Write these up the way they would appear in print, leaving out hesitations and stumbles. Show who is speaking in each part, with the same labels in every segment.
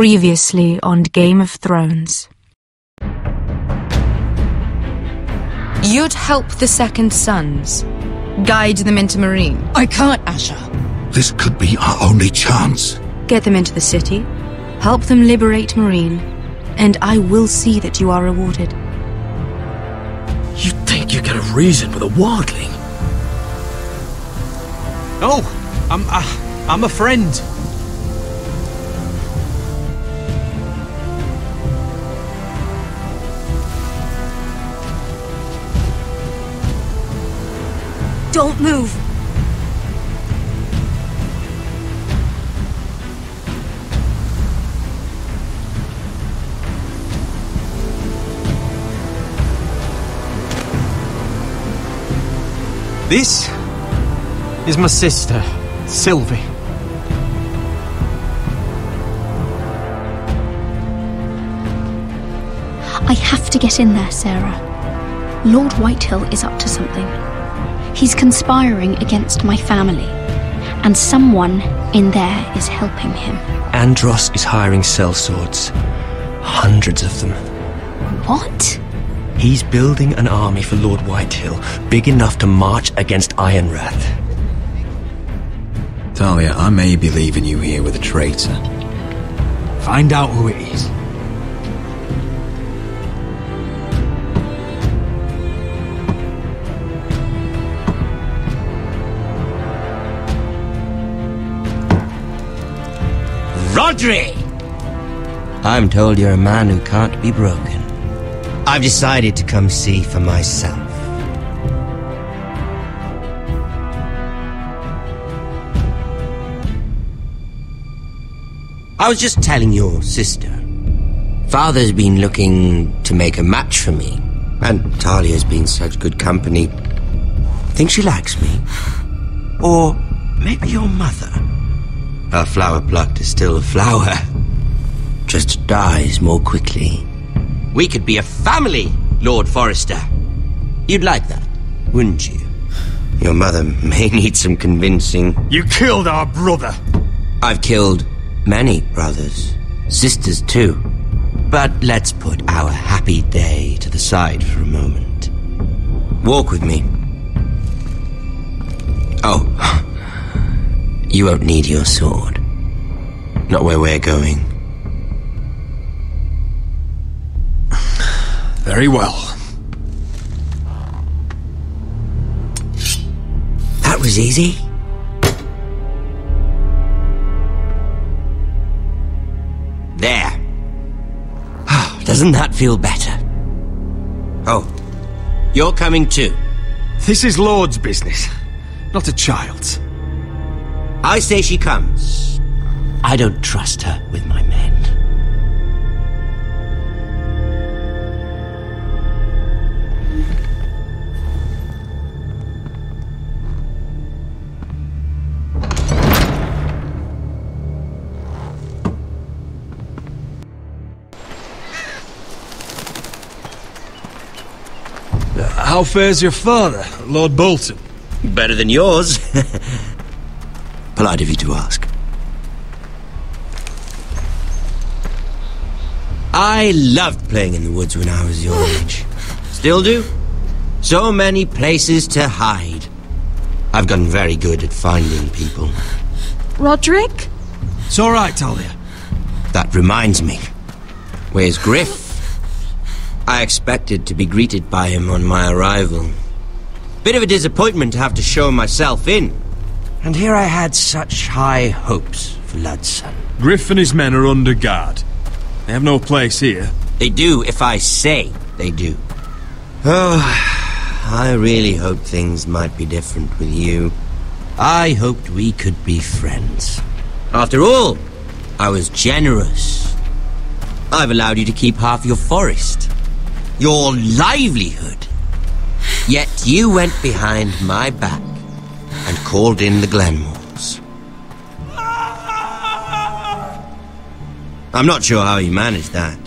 Speaker 1: Previously on Game of Thrones.
Speaker 2: You'd help the Second Sons. Guide them into Marine.
Speaker 3: I can't, Asha.
Speaker 4: This could be our only chance.
Speaker 1: Get them into the city, help them liberate Marine, and I will see that you are rewarded.
Speaker 5: You think you can have reason with a wildling?
Speaker 6: Oh, I'm a friend.
Speaker 1: Don't move!
Speaker 6: This is my sister, Sylvie.
Speaker 7: I have to get in there, Sarah. Lord Whitehill is up to something. He's conspiring against my family, and someone in there is helping him.
Speaker 5: Andros is hiring sellswords. Hundreds of them.
Speaker 7: What?
Speaker 5: He's building an army for Lord Whitehill, big enough to march against Ironrath.
Speaker 8: Talia, I may be leaving you here with a traitor.
Speaker 6: Find out who it is.
Speaker 9: Rodri! I'm told you're a man who can't be broken. I've decided to come see for myself. I was just telling your sister. Father's been looking to make a match for me, and Talia's been such good company. Think she likes me? Or maybe your mother? A flower plucked is still a flower. Just dies more quickly. We could be a family, Lord Forrester. You'd like that, wouldn't you? Your mother may need some convincing.
Speaker 6: You killed our brother.
Speaker 9: I've killed many brothers, sisters too. But let's put our happy day to the side for a moment. Walk with me. Oh, you won't need your sword. Not where we're going.
Speaker 6: Very well.
Speaker 9: That was easy. There. Doesn't that feel better? Oh, you're coming too.
Speaker 6: This is Lord's business, not a child's.
Speaker 9: I say she comes. I don't trust her with my men.
Speaker 6: How fares your father, Lord Bolton?
Speaker 9: Better than yours. Polite of you to ask. I loved playing in the woods when I was your age. Still do. So many places to hide. I've gotten very good at finding people.
Speaker 3: Roderick?
Speaker 6: It's all right, Talia.
Speaker 9: That reminds me. Where's Griff? I expected to be greeted by him on my arrival. Bit of a disappointment to have to show myself in. And here I had such high hopes for Ludson.
Speaker 6: Griff and his men are under guard. They have no place here.
Speaker 9: They do if I say they do. Oh, I really hoped things might be different with you. I hoped we could be friends. After all, I was generous. I've allowed you to keep half your forest. Your livelihood. Yet you went behind my back and called in the Glenmores. I'm not sure how you managed that.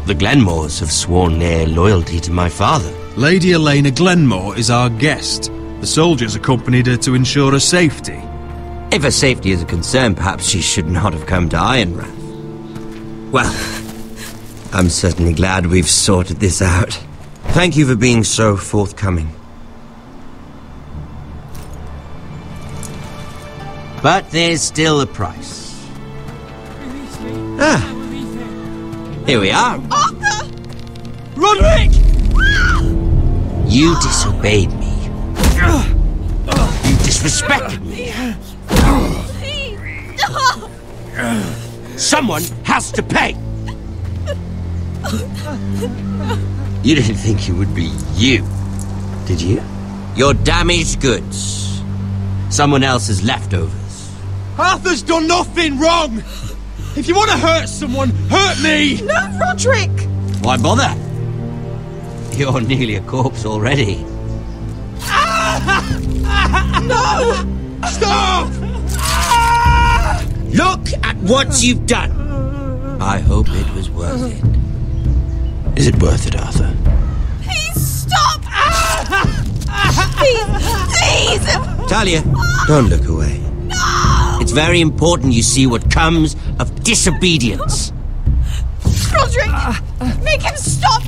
Speaker 9: The Glenmores have sworn their loyalty to my father.
Speaker 6: Lady Elena Glenmore is our guest. The soldiers accompanied her to ensure her safety.
Speaker 9: If her safety is a concern, perhaps she should not have come to Ironrath. Well, I'm certainly glad we've sorted this out. Thank you for being so forthcoming. But there's still a price. Ah, here we are.
Speaker 3: Arthur!
Speaker 6: Roderick!
Speaker 9: You disobeyed me. You disrespected me. Someone has to pay. You didn't think it would be you, did you? Your damaged goods. Someone else's leftovers.
Speaker 6: Arthur's done nothing wrong! If you want to hurt someone, hurt me!
Speaker 3: No, Roderick!
Speaker 9: Why bother? You're nearly a corpse already.
Speaker 3: No!
Speaker 6: Stop!
Speaker 9: Look at what you've done. I hope it was worth it.
Speaker 5: Is it worth it, Arthur?
Speaker 3: Please stop! Please!
Speaker 9: Talia, don't look away.
Speaker 3: No!
Speaker 9: It's very important you see what comes of disobedience.
Speaker 3: Roderick! Make him stop!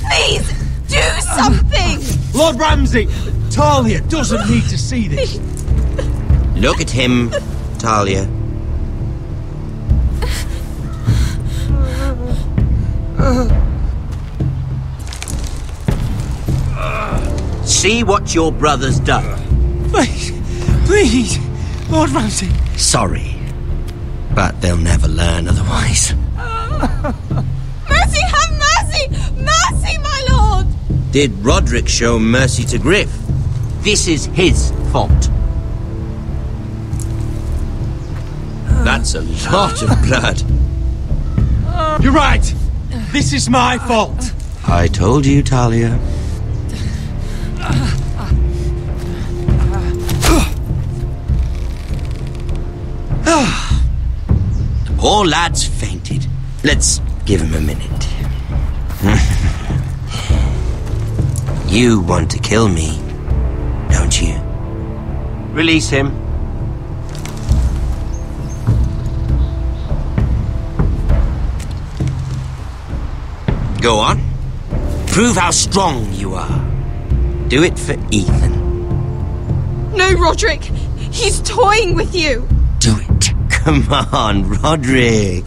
Speaker 3: Please! Do something!
Speaker 6: Lord Ramsay, Talia doesn't need to see this.
Speaker 9: Look at him, Talia. See what your brother's done.
Speaker 6: Please, Lord Ramsay.
Speaker 9: Sorry, but they'll never learn otherwise.
Speaker 3: Mercy, have mercy! Mercy, my lord!
Speaker 9: Did Roderick show mercy to Griff? This is his fault. That's a lot of blood.
Speaker 6: You're right. This is my fault.
Speaker 9: I told you, Talia. The poor lad's fainted. Let's give him a minute. You want to kill me, don't you? Release him. Go on. Prove how strong you are. Do it for Ethan.
Speaker 3: No, Roderick! He's toying with you!
Speaker 9: Do it. Come on, Roderick.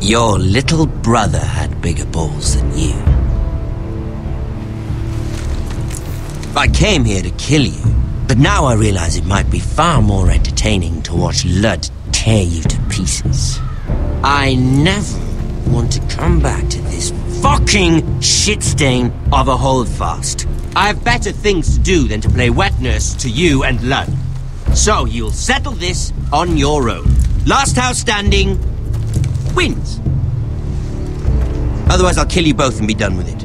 Speaker 9: Your little brother had bigger balls than you. I came here to kill you, but now I realize it might be far more entertaining to watch Lud tear you to pieces. I never want to come back to this fucking shit stain of a holdfast. I have better things to do than to play wet nurse to you and Lud. So you'll settle this on your own. Last house standing wins. Otherwise I'll kill you both and be done with it.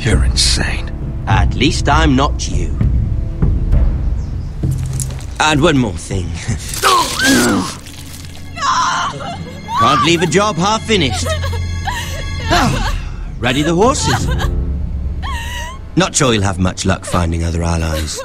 Speaker 4: You're insane.
Speaker 9: At least I'm not you. And one more thing. Can't leave a job half finished. Ready the horses? Not sure you'll have much luck finding other allies.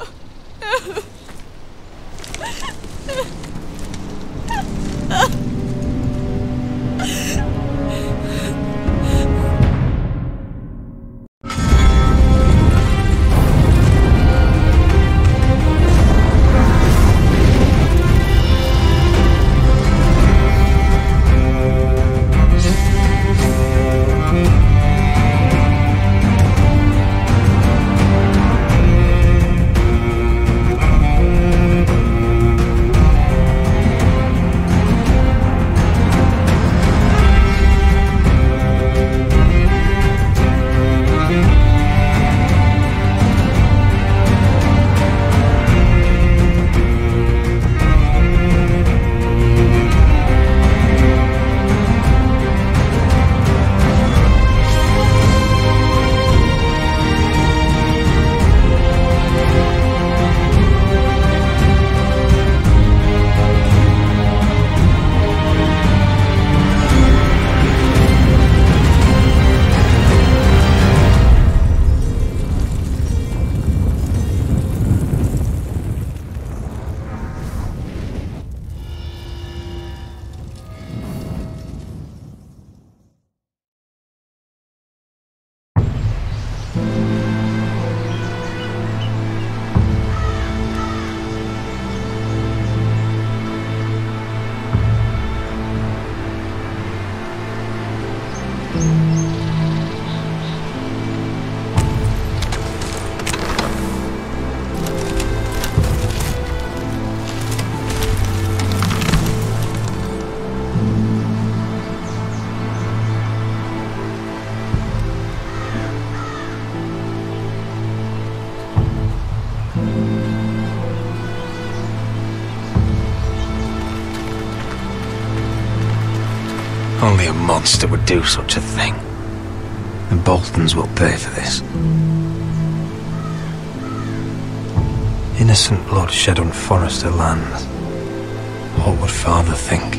Speaker 8: Only a monster would do such a thing. The Boltons will pay for this. Innocent blood shed on Forrester lands. What would Father think?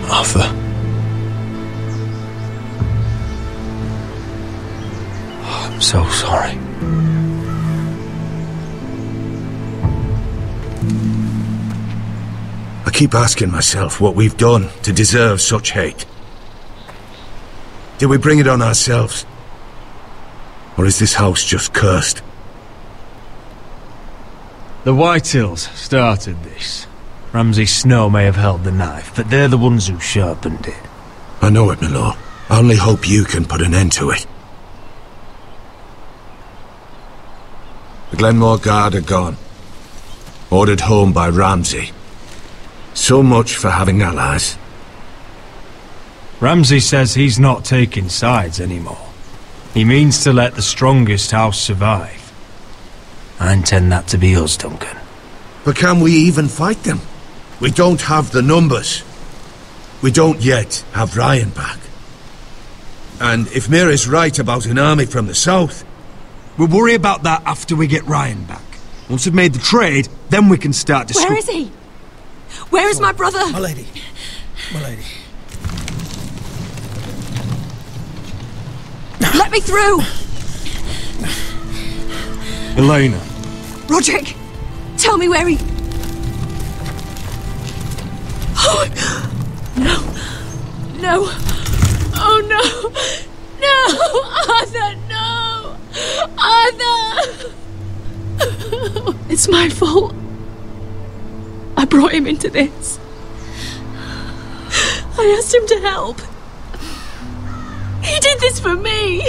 Speaker 8: Arthur. Oh, I'm so sorry.
Speaker 4: I keep asking myself what we've done to deserve such hate. Did we bring it on ourselves? Or is this house just cursed?
Speaker 5: The Whitehills started this. Ramsay Snow may have held the knife, but they're the ones who sharpened it.
Speaker 4: I know it, my lord. I only hope you can put an end to it. The Glenmore Guard are gone. Ordered home by Ramsay. So much for having allies.
Speaker 5: Ramsay says he's not taking sides anymore. He means to let the strongest house survive. I intend that to be us, Duncan.
Speaker 4: But can we even fight them? We don't have the numbers. We don't yet have Ryan back. And if Mira's right about an army from the south...
Speaker 6: We'll worry about that after we get Ryan back. Once we've made the trade, then we can start discussing.
Speaker 3: Where is he? Where is my brother?
Speaker 10: My lady. My lady.
Speaker 3: Let me through!
Speaker 6: Elena.
Speaker 3: Roderick! Tell me where he... Oh, no. No. Oh, no. No! Arthur, no! Arthur! It's my fault. I brought him into this. I asked him to help. He did this for me.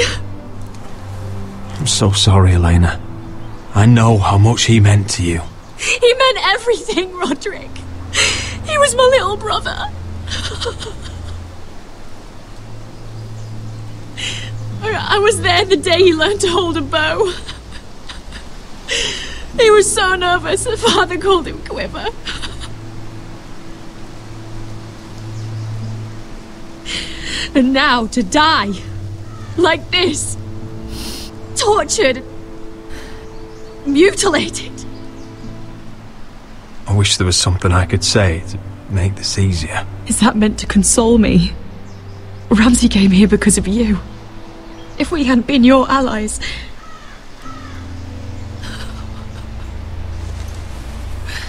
Speaker 5: I'm so sorry, Elena. I know how much he meant to you.
Speaker 3: He meant everything, Roderick. He was my little brother. I was there the day he learned to hold a bow. He was so nervous that Father called him Quiver. And now to die like this, tortured, mutilated.
Speaker 5: I wish there was something I could say to make this easier.
Speaker 3: Is that meant to console me? Ramsay came here because of you. If we hadn't been your allies...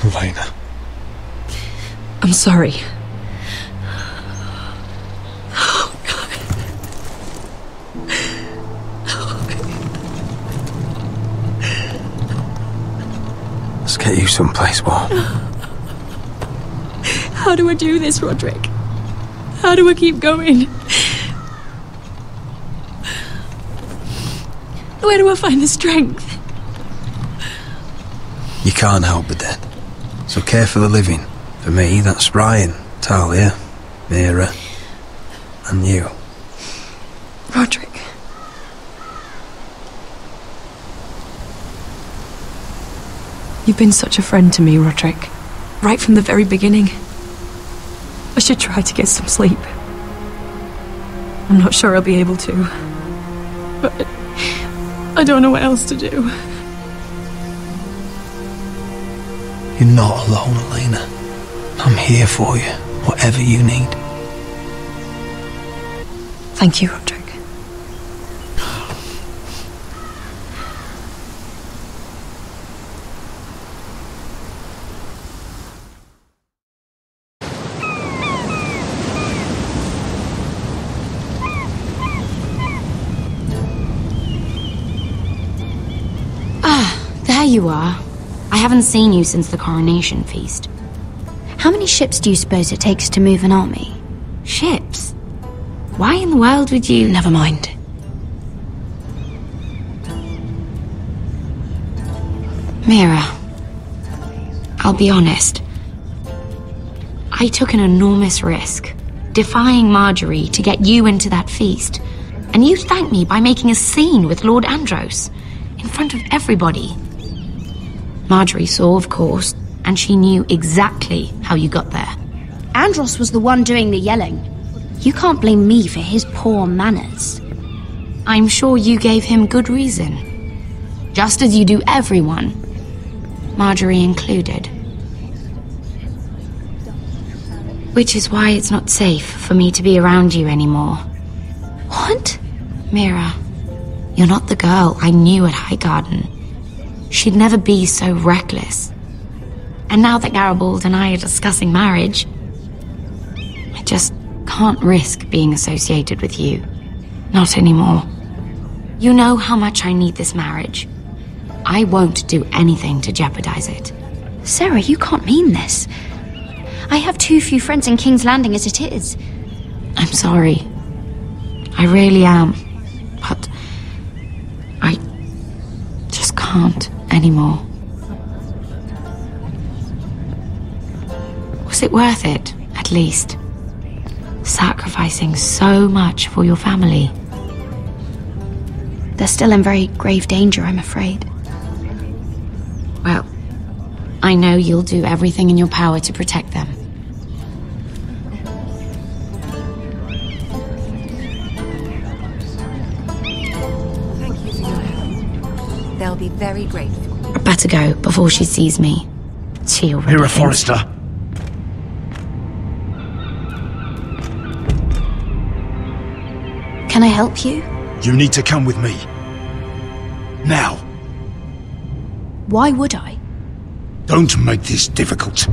Speaker 5: Elena.
Speaker 3: I'm sorry.
Speaker 8: Let's get you someplace warm.
Speaker 3: How do I do this, Roderick? How do I keep going? Where do I find the strength?
Speaker 8: You can't help the dead. So care for the living. For me, that's Ryan, Talia, Mira, and you.
Speaker 3: Roderick. You've been such a friend to me, Roderick. Right from the very beginning. I should try to get some sleep. I'm not sure I'll be able to. But I don't know what else to do.
Speaker 8: You're not alone, Elena. I'm here for you, whatever you need.
Speaker 3: Thank you, Roderick.
Speaker 11: There you are. I haven't seen you since the coronation feast.
Speaker 7: How many ships do you suppose it takes to move an army?
Speaker 11: Ships? Why in the world would you...
Speaker 3: Never mind.
Speaker 11: Mira, I'll be honest. I took an enormous risk, defying Marjorie to get you into that feast. And you thanked me by making a scene with Lord Andros, in front of everybody. Marjorie saw, of course, and she knew exactly how you got there.
Speaker 7: Andros was the one doing the yelling. You can't blame me for his poor manners.
Speaker 11: I'm sure you gave him good reason. Just as you do everyone, Marjorie included. Which is why it's not safe for me to be around you anymore.
Speaker 7: What?
Speaker 11: Mira, you're not the girl I knew at Highgarden. She'd never be so reckless. And now that Garibald and I are discussing marriage, I just can't risk being associated with you. Not anymore. You know how much I need this marriage. I won't do anything to jeopardize it.
Speaker 7: Sarah, you can't mean this. I have too few friends in King's Landing as it is.
Speaker 11: I'm sorry. I really am. But I just can't anymore. Was it worth it, at least? Sacrificing so much for your family?
Speaker 7: They're still in very grave danger, I'm afraid.
Speaker 11: Well, I know you'll do everything in your power to protect them.
Speaker 12: Thank you for your help. They'll be very grateful.
Speaker 11: I better go before she sees me. She already
Speaker 6: Mira
Speaker 11: thinks-
Speaker 6: Forrester.
Speaker 7: Can I help you?
Speaker 6: You need to come with me. Now.
Speaker 7: Why would I?
Speaker 6: Don't make this difficult.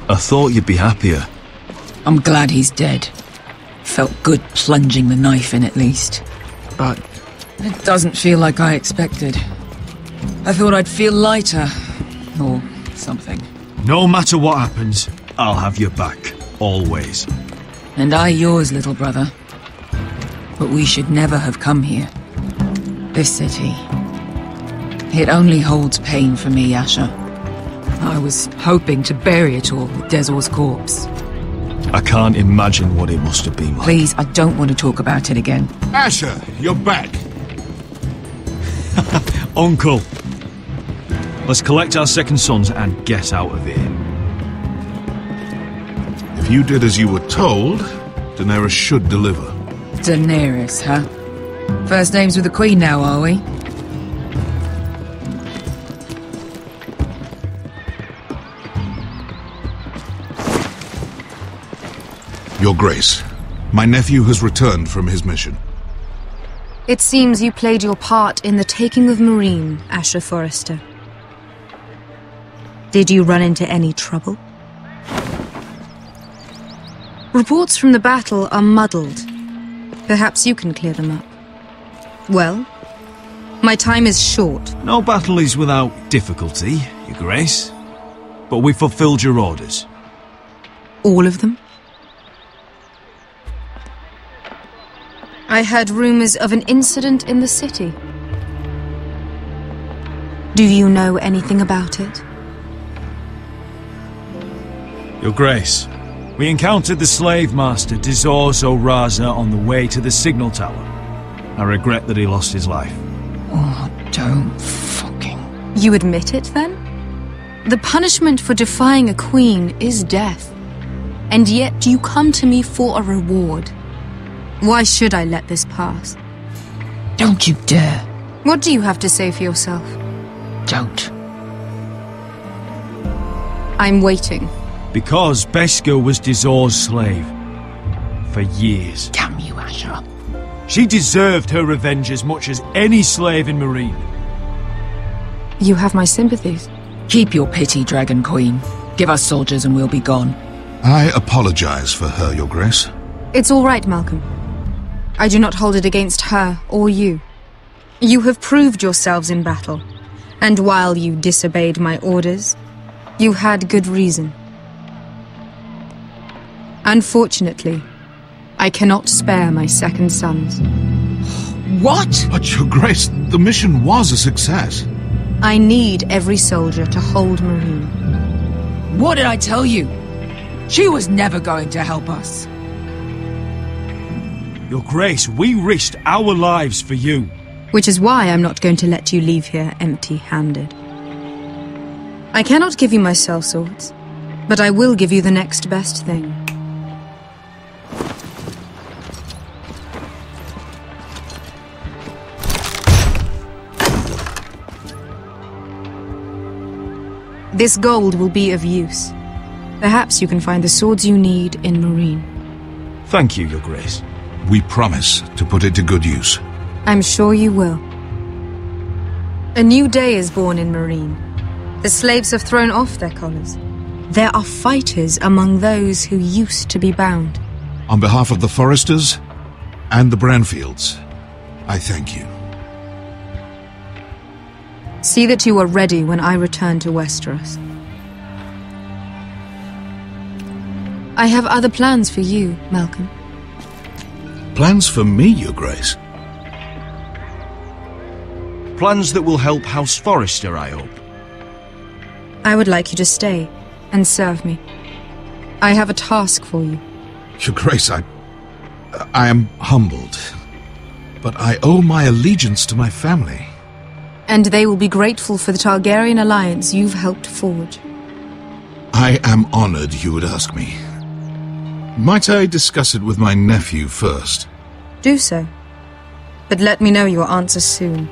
Speaker 13: I thought you'd be happier.
Speaker 14: I'm glad he's dead. Felt good plunging the knife in at least. But it doesn't feel like I expected. I thought I'd feel lighter. Or something.
Speaker 6: No matter what happens, I'll have your back. Always.
Speaker 14: And I yours, little brother. But we should never have come here. This city. It only holds pain for me, Asher. I was hoping to bury it all with Dezor's corpse.
Speaker 13: I can't imagine what it must have been like.
Speaker 14: Please, I don't want to talk about it again.
Speaker 4: Asher, you're back.
Speaker 6: Uncle. Let's collect our second sons and get out of here.
Speaker 15: If you did as you were told, Daenerys should deliver.
Speaker 14: Daenerys, huh? First names with the Queen now, are we?
Speaker 15: Your Grace, my nephew has returned from his mission.
Speaker 2: It seems you played your part in the taking of Meereen, Asher Forrester. Did you run into any trouble? Reports from the battle are muddled. Perhaps you can clear them up. Well, my time is short.
Speaker 6: No battle is without difficulty, Your Grace. But we fulfilled your orders.
Speaker 2: All of them? I heard rumors of an incident in the city. Do you know anything about it?
Speaker 6: Your Grace, we encountered the slave master Dezor Zoraza on the way to the signal tower. I regret that he lost his life.
Speaker 14: Oh, don't fucking...
Speaker 2: You admit it, then? The punishment for defying a queen is death. And yet you come to me for a reward. Why should I let this pass?
Speaker 14: Don't you dare.
Speaker 2: What do you have to say for yourself?
Speaker 14: Don't.
Speaker 2: I'm waiting.
Speaker 6: Because Beskha was Dezor's slave. For years.
Speaker 14: Damn you, Asher.
Speaker 6: She deserved her revenge as much as any slave in Meereen.
Speaker 2: You have my sympathies.
Speaker 14: Keep your pity, Dragon Queen. Give us soldiers and we'll be gone.
Speaker 15: I apologize for her, Your Grace.
Speaker 2: It's all right, Malcolm. I do not hold it against her or you. You have proved yourselves in battle, And while you disobeyed my orders, you had good reason. Unfortunately, I cannot spare my second sons.
Speaker 15: What? But Your Grace, the mission was a success.
Speaker 2: I need every soldier to hold Marine.
Speaker 14: What did I tell you? She was never going to help us.
Speaker 6: Your Grace, we risked our lives for you.
Speaker 2: Which is why I'm not going to let you leave here empty-handed. I cannot give you my sellswords, but I will give you the next best thing. This gold will be of use. Perhaps you can find the swords you need in Marine.
Speaker 6: Thank you, Your Grace.
Speaker 15: We promise to put it to good use.
Speaker 2: I'm sure you will. A new day is born in Marine. The slaves have thrown off their collars. There are fighters among those who used to be bound.
Speaker 15: On behalf of the Foresters and the Branfields, I thank you.
Speaker 2: See that you are ready when I return to Westeros. I have other plans for you, Malcolm.
Speaker 15: Plans for me, Your Grace?
Speaker 6: Plans that will help House Forrester, I hope.
Speaker 2: I would like you to stay and serve me. I have a task for you.
Speaker 15: Your Grace, I am humbled, but I owe my allegiance to my family.
Speaker 2: And they will be grateful for the Targaryen alliance you've helped forge.
Speaker 15: I am honored you would ask me. Might I discuss it with my nephew first?
Speaker 2: Do so. But let me know your answer soon.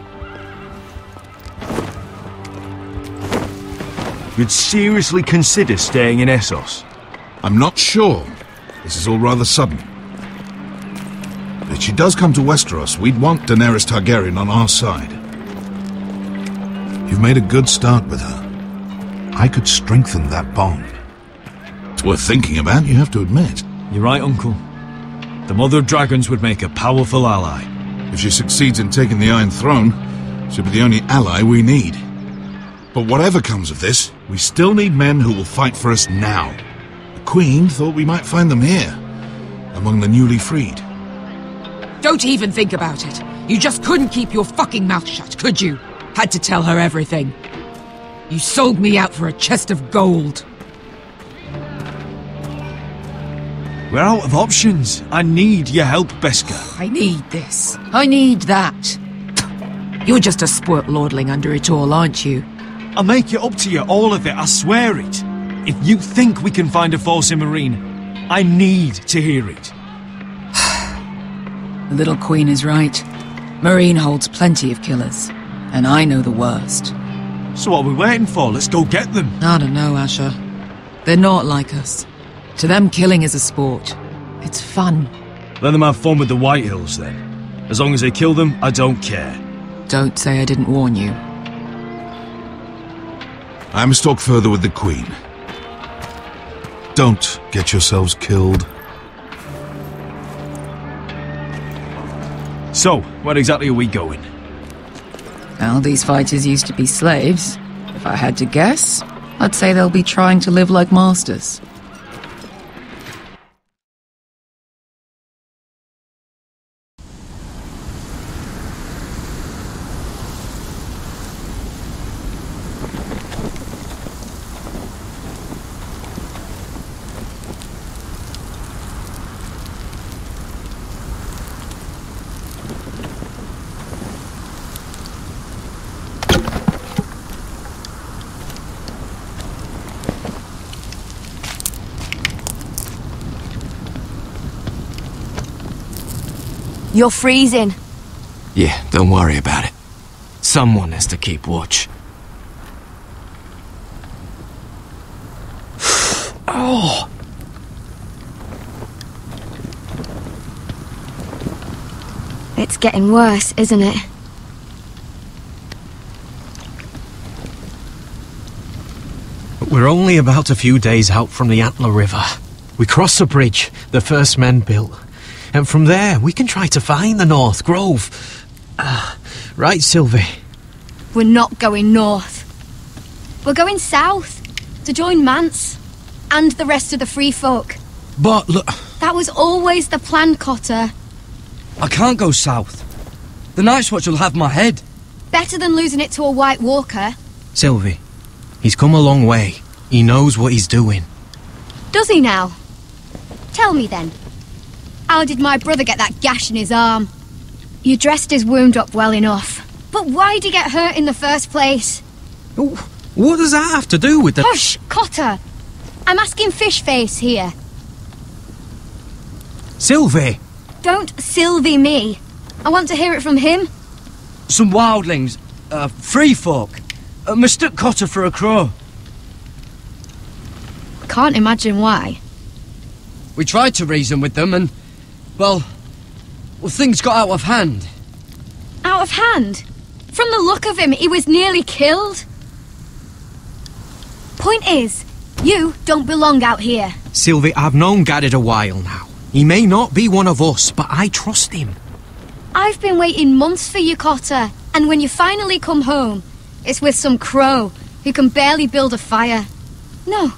Speaker 6: You'd seriously consider staying in Essos?
Speaker 15: I'm not sure. This is all rather sudden. If she does come to Westeros, we'd want Daenerys Targaryen on our side. You've made a good start with her. I could strengthen that bond. It's worth thinking about, you have to admit.
Speaker 6: You're right, Uncle. The Mother of Dragons would make a powerful ally.
Speaker 15: If she succeeds in taking the Iron Throne, she'll be the only ally we need. But whatever comes of this, we still need men who will fight for us now. The Queen thought we might find them here, among the newly freed.
Speaker 14: Don't even think about it. You just couldn't keep your fucking mouth shut, could you? Had to tell her everything. You sold me out for a chest of gold.
Speaker 6: We're out of options. I need your help, Beskha.
Speaker 14: I need this. I need that. You're just a spoilt lordling under it all, aren't you?
Speaker 6: I'll make it up to you, all of it, I swear it. If you think we can find a force in Marine, I need to hear it.
Speaker 14: The little queen is right. Marine holds plenty of killers, and I know the worst.
Speaker 6: So what are we waiting for? Let's go get them.
Speaker 14: I don't know, Asher. They're not like us. To them, killing is a sport. It's fun.
Speaker 6: Let them have fun with the White Hills, then. As long as they kill them, I don't care.
Speaker 14: Don't say I didn't warn you.
Speaker 15: I must talk further with the Queen. Don't get yourselves killed.
Speaker 6: So, where exactly are we going?
Speaker 14: Well, these fighters used to be slaves. If I had to guess, I'd say they'll be trying to live like masters.
Speaker 16: You're freezing.
Speaker 9: Yeah, don't worry about it. Someone has to keep watch.
Speaker 16: Oh. It's getting worse, isn't it?
Speaker 17: We're only about a few days out from the Antler River. We cross a bridge the first men built. And from there, we can try to find the North Grove. Right, Sylvie?
Speaker 16: We're not going north. We're going south to join Mance and the rest of the free folk.
Speaker 18: But look...
Speaker 16: That was always the plan, Cotter.
Speaker 18: I can't go south. The Night's Watch will have my head.
Speaker 16: Better than losing it to a White Walker.
Speaker 17: Sylvie, he's come a long way. He knows what he's doing.
Speaker 16: Does he now? Tell me then. How did my brother get that gash in his arm? You dressed his wound up well enough. But why'd he get hurt in the first place?
Speaker 17: What does that have to do with the...
Speaker 16: Hush, Cotter! I'm asking Fishface here.
Speaker 17: Sylvie!
Speaker 16: Don't Sylvie me. I want to hear it from him.
Speaker 18: Some wildlings, free folk, mistook Cotter for a crow.
Speaker 16: Can't imagine why.
Speaker 18: We tried to reason with them and, well, things got out of hand.
Speaker 16: Out of hand? From the look of him, he was nearly killed. Point is, you don't belong out here.
Speaker 17: Sylvie, I've known Garrett a while now. He may not be one of us, but I trust him.
Speaker 16: I've been waiting months for you, Cotter, and when you finally come home, it's with some crow who can barely build a fire. No,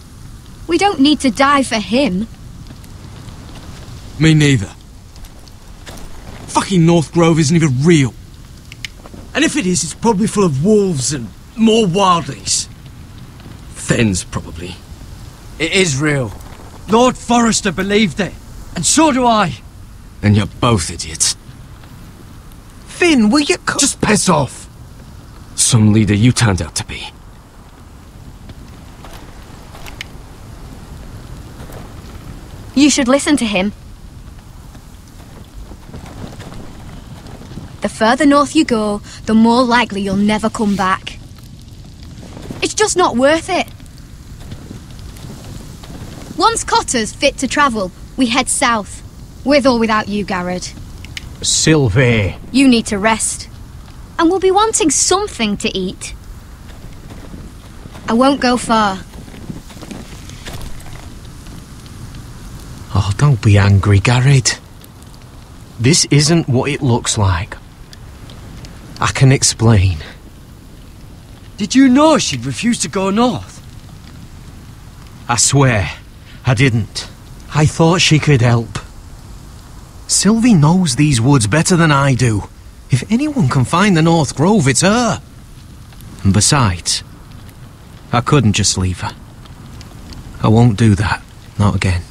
Speaker 16: we don't need to die for him.
Speaker 18: Me neither. Fucking North Grove isn't even real. And if it is, it's probably full of wolves and more wildlings. Thens, probably. It is real. Lord Forrester believed it. And so do I. And you're both idiots.
Speaker 17: Finn, will you...
Speaker 18: Just piss off. Some leader you turned out to be.
Speaker 16: You should listen to him. The further north you go, the more likely you'll never come back. It's just not worth it. Once Cotter's fit to travel, we head south. With or without you, Garrett.
Speaker 17: Sylvie.
Speaker 16: You need to rest. And we'll be wanting something to eat. I won't go far.
Speaker 17: Oh, don't be angry, Garrett. This isn't what it looks like. I can explain.
Speaker 18: Did you know she'd refused to go north?
Speaker 17: I swear, I didn't. I thought she could help. Sylvie knows these woods better than I do. If anyone can find the North Grove, it's her. And besides, I couldn't just leave her. I won't do that. Not again.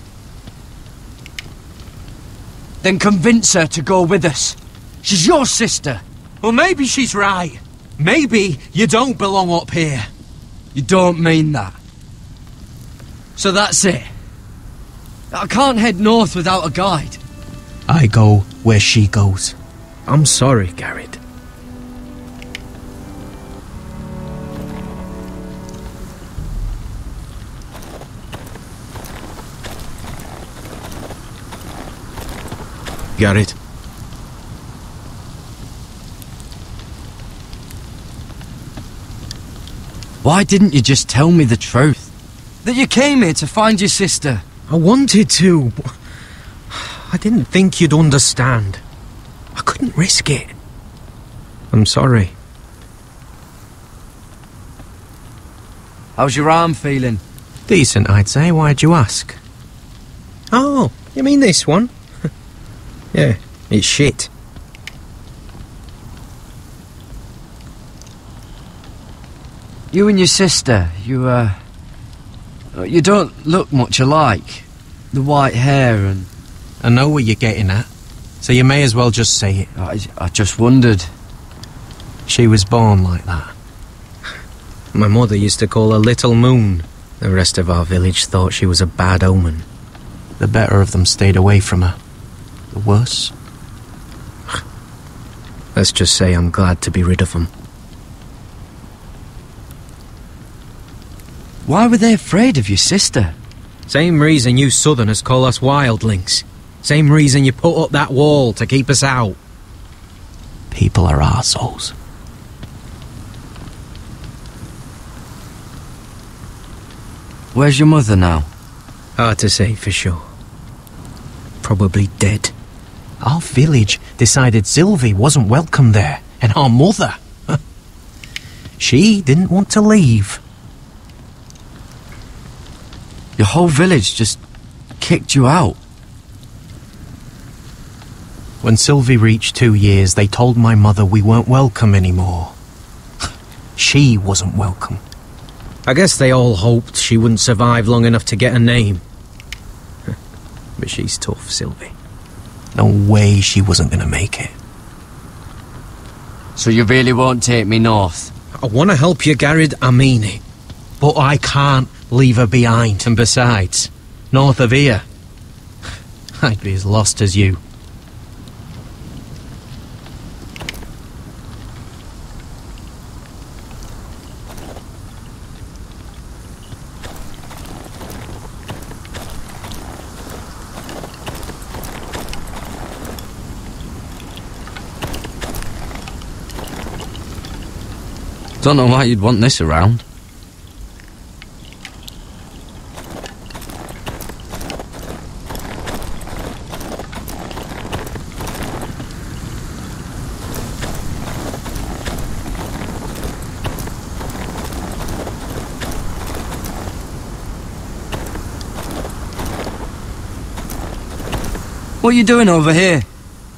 Speaker 18: Then convince her to go with us. She's your sister.
Speaker 17: Well, maybe she's right. Maybe you don't belong up here.
Speaker 18: You don't mean that. So that's it. I can't head north without a guide.
Speaker 17: I go where she goes. I'm sorry, Garrett. Garrett.
Speaker 18: Why didn't you just tell me the truth? That you came here to find your sister?
Speaker 17: I wanted to. I didn't think you'd understand. I couldn't risk it. I'm sorry.
Speaker 18: How's your arm feeling?
Speaker 17: Decent, I'd say. Why'd you ask? Oh, you mean this one? Yeah, it's shit.
Speaker 18: You and your sister, you don't look much alike. The white hair and...
Speaker 17: I know what you're getting at, so you may as well just say it.
Speaker 18: I just wondered.
Speaker 17: She was born like that. My mother used to call her Little Moon. The rest of our village thought she was a bad omen. The better of them stayed away from her. The worse. Let's just say I'm glad to be rid of them.
Speaker 18: Why were they afraid of your sister?
Speaker 17: Same reason you Southerners call us wildlings. Same reason you put up that wall to keep us out. People are arseholes.
Speaker 18: Where's your mother now?
Speaker 17: Hard to say for sure. Probably dead. Our village decided Sylvie wasn't welcome there, and our mother. She didn't want to leave.
Speaker 19: Your whole village just kicked you out.
Speaker 17: When Sylvie reached 2 years, they told my mother we weren't welcome anymore. She wasn't welcome.
Speaker 18: I guess they all hoped she wouldn't survive long enough to get a name. But she's tough, Sylvie.
Speaker 17: No way she wasn't gonna make it.
Speaker 19: So you really won't take me north?
Speaker 18: I want to help you, Garrett, I mean it.
Speaker 17: But I can't leave her behind.
Speaker 18: And besides, north of here,
Speaker 17: I'd be as lost as you.
Speaker 19: Don't know why you'd want this around. What are you doing over here?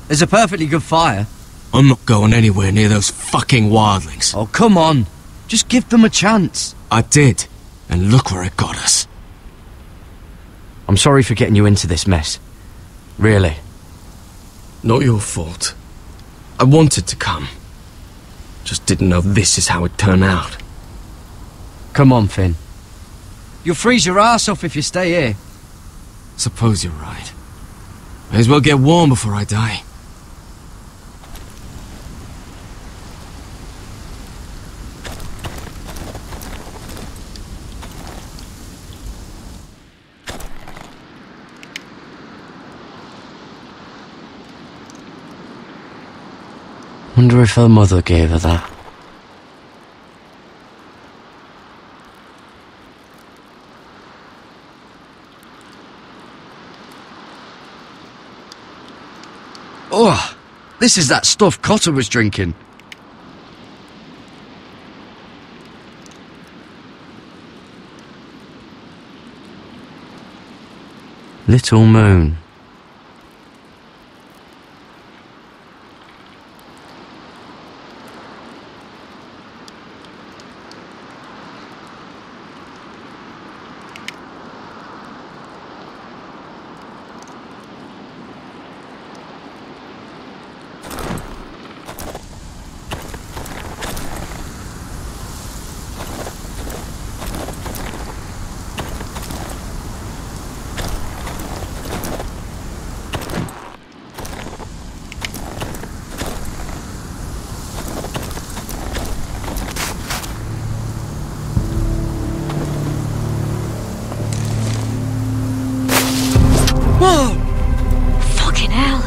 Speaker 19: There's a perfectly good fire.
Speaker 18: I'm not going anywhere near those fucking wildlings.
Speaker 19: Oh, come on. Just give them a chance.
Speaker 18: I did, and look where it got us.
Speaker 19: I'm sorry for getting you into this mess. Really.
Speaker 18: Not your fault. I wanted to come. Just didn't know this is how it'd turn out.
Speaker 19: Come on, Finn. You'll freeze your ass off if you stay here.
Speaker 18: Suppose you're right. May as well get warm before I die.
Speaker 19: Wonder if her mother gave her that. Oh, this is that stuff Cotter was drinking. Little Moon.
Speaker 16: Whoa! Fucking hell.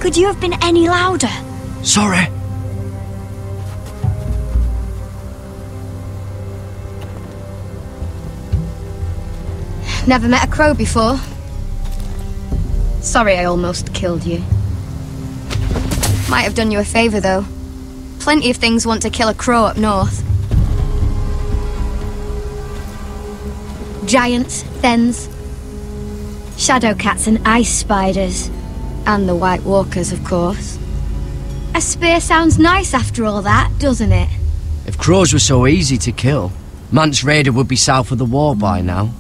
Speaker 16: Could you have been any louder?
Speaker 19: Sorry.
Speaker 16: Never met a crow before. Sorry I almost killed you. Might have done you a favour, though. Plenty of things want to kill a crow up north. Giants, thens, shadow cats and ice spiders. And the White Walkers, of course. A spear sounds nice after all that, doesn't it?
Speaker 19: If crows were so easy to kill, Mance Raider would be south of the wall by now.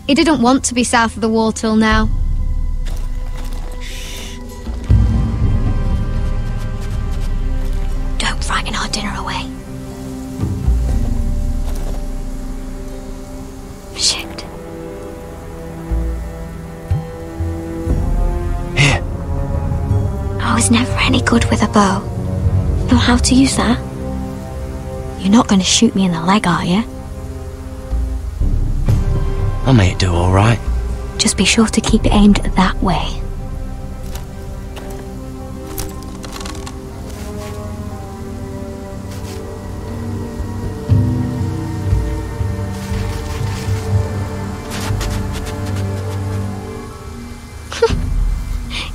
Speaker 16: He didn't want to be south of the wall till now. Don't frighten our dinner away. Shit.
Speaker 19: Here.
Speaker 16: I was never any good with a bow. Know how to use that? You're not going to shoot me in the leg, are you?
Speaker 19: I may do all right.
Speaker 16: Just be sure to keep it aimed that way.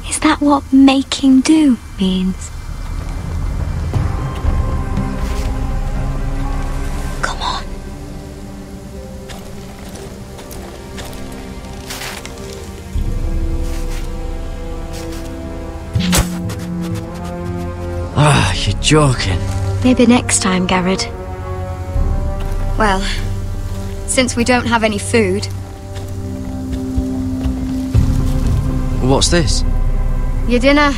Speaker 16: Is that what making do means?
Speaker 19: Ah, you're joking.
Speaker 7: Maybe next time, Garrett.
Speaker 16: Well, since we don't have any food...
Speaker 19: What's this?
Speaker 16: Your dinner.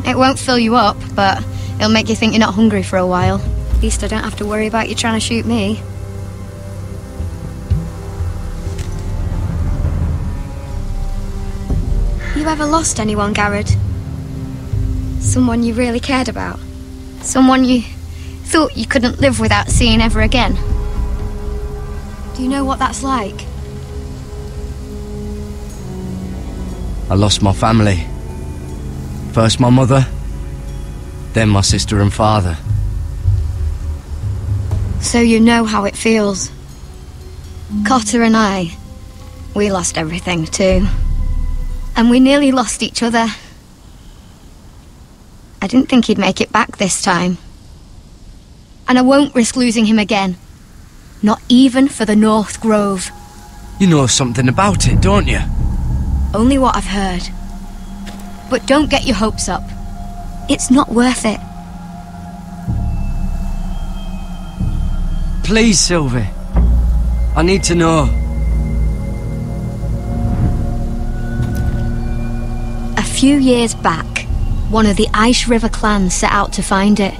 Speaker 16: It won't fill you up, but it'll make you think you're not hungry for a while. At least I don't have to worry about you trying to shoot me. You ever lost anyone, Garrett? Someone you really cared about? Someone you thought you couldn't live without seeing ever again? Do you know what that's like?
Speaker 19: I lost my family. First my mother, then my sister and father.
Speaker 16: So you know how it feels. Cotter and I, we lost everything too. And we nearly lost each other. I didn't think he'd make it back this time. And I won't risk losing him again. Not even for the North Grove.
Speaker 19: You know something about it, don't you?
Speaker 16: Only what I've heard. But don't get your hopes up. It's not worth it.
Speaker 19: Please, Sylvie. I need to know.
Speaker 16: A few years back, one of the Ice River clans set out to find it.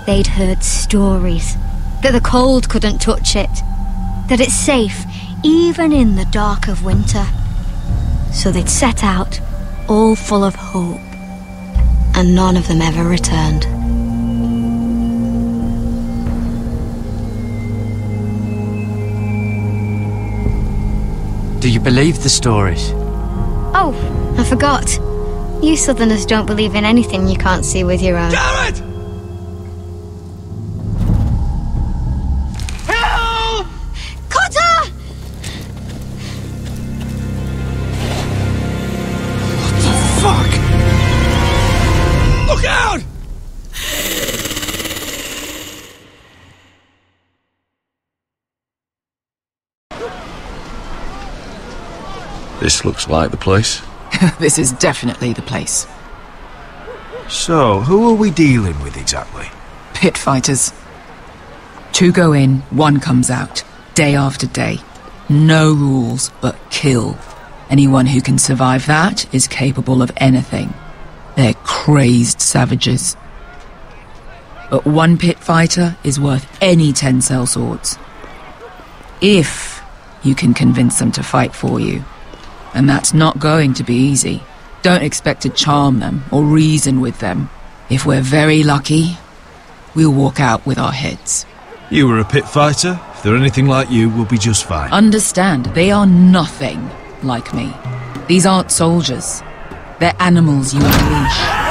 Speaker 16: They'd heard stories that the cold couldn't touch it, that it's safe even in the dark of winter. So they'd set out, all full of hope, and none of them ever returned.
Speaker 19: Do you believe the stories?
Speaker 16: Oh, I forgot. You Southerners don't believe in anything you can't see with your own.
Speaker 18: Garrett!
Speaker 16: Help! Cotter!
Speaker 18: What the fuck? Look out!
Speaker 13: This looks like the place.
Speaker 14: This is definitely the place.
Speaker 5: So, who are we dealing with exactly?
Speaker 14: Pit fighters. 2 go in, 1 comes out, day after day. No rules, but kill. Anyone who can survive that is capable of anything. They're crazed savages. But 1 pit fighter is worth any 10 sellswords. If you can convince them to fight for you. And that's not going to be easy. Don't expect to charm them or reason with them. If we're very lucky, we'll walk out with our heads.
Speaker 5: You were a pit fighter. If they're anything like you, we'll be just fine.
Speaker 14: Understand, they are nothing like me. These aren't soldiers. They're animals you unleash.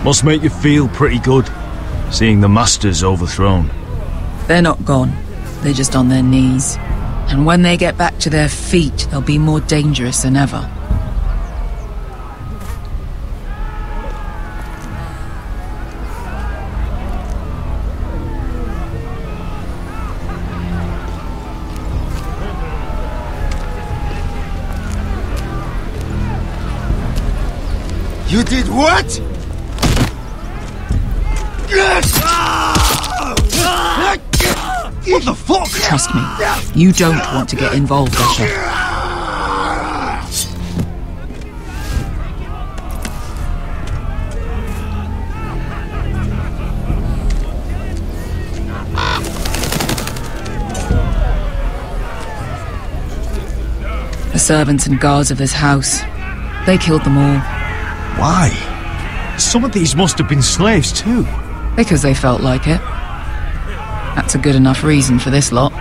Speaker 5: Must make you feel pretty good, seeing the masters overthrown.
Speaker 14: They're not gone. They're just on their knees. And when they get back to their feet, they'll be more dangerous than ever.
Speaker 4: You did what?
Speaker 5: What the fuck?
Speaker 14: Trust me, you don't want to get involved, Asher. The servants and guards of this house, they killed them all.
Speaker 5: Why? Some of these must have been slaves too.
Speaker 14: Because they felt like it. That's a good enough reason for this lot.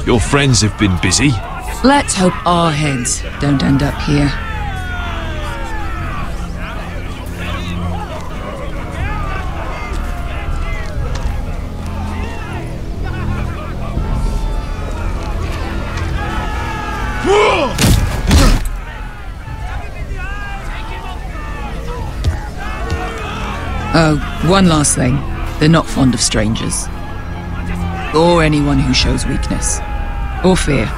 Speaker 5: Your friends have been busy.
Speaker 14: Let's hope our heads don't end up here. One last thing. They're not fond of strangers. Or anyone who shows weakness. Or fear.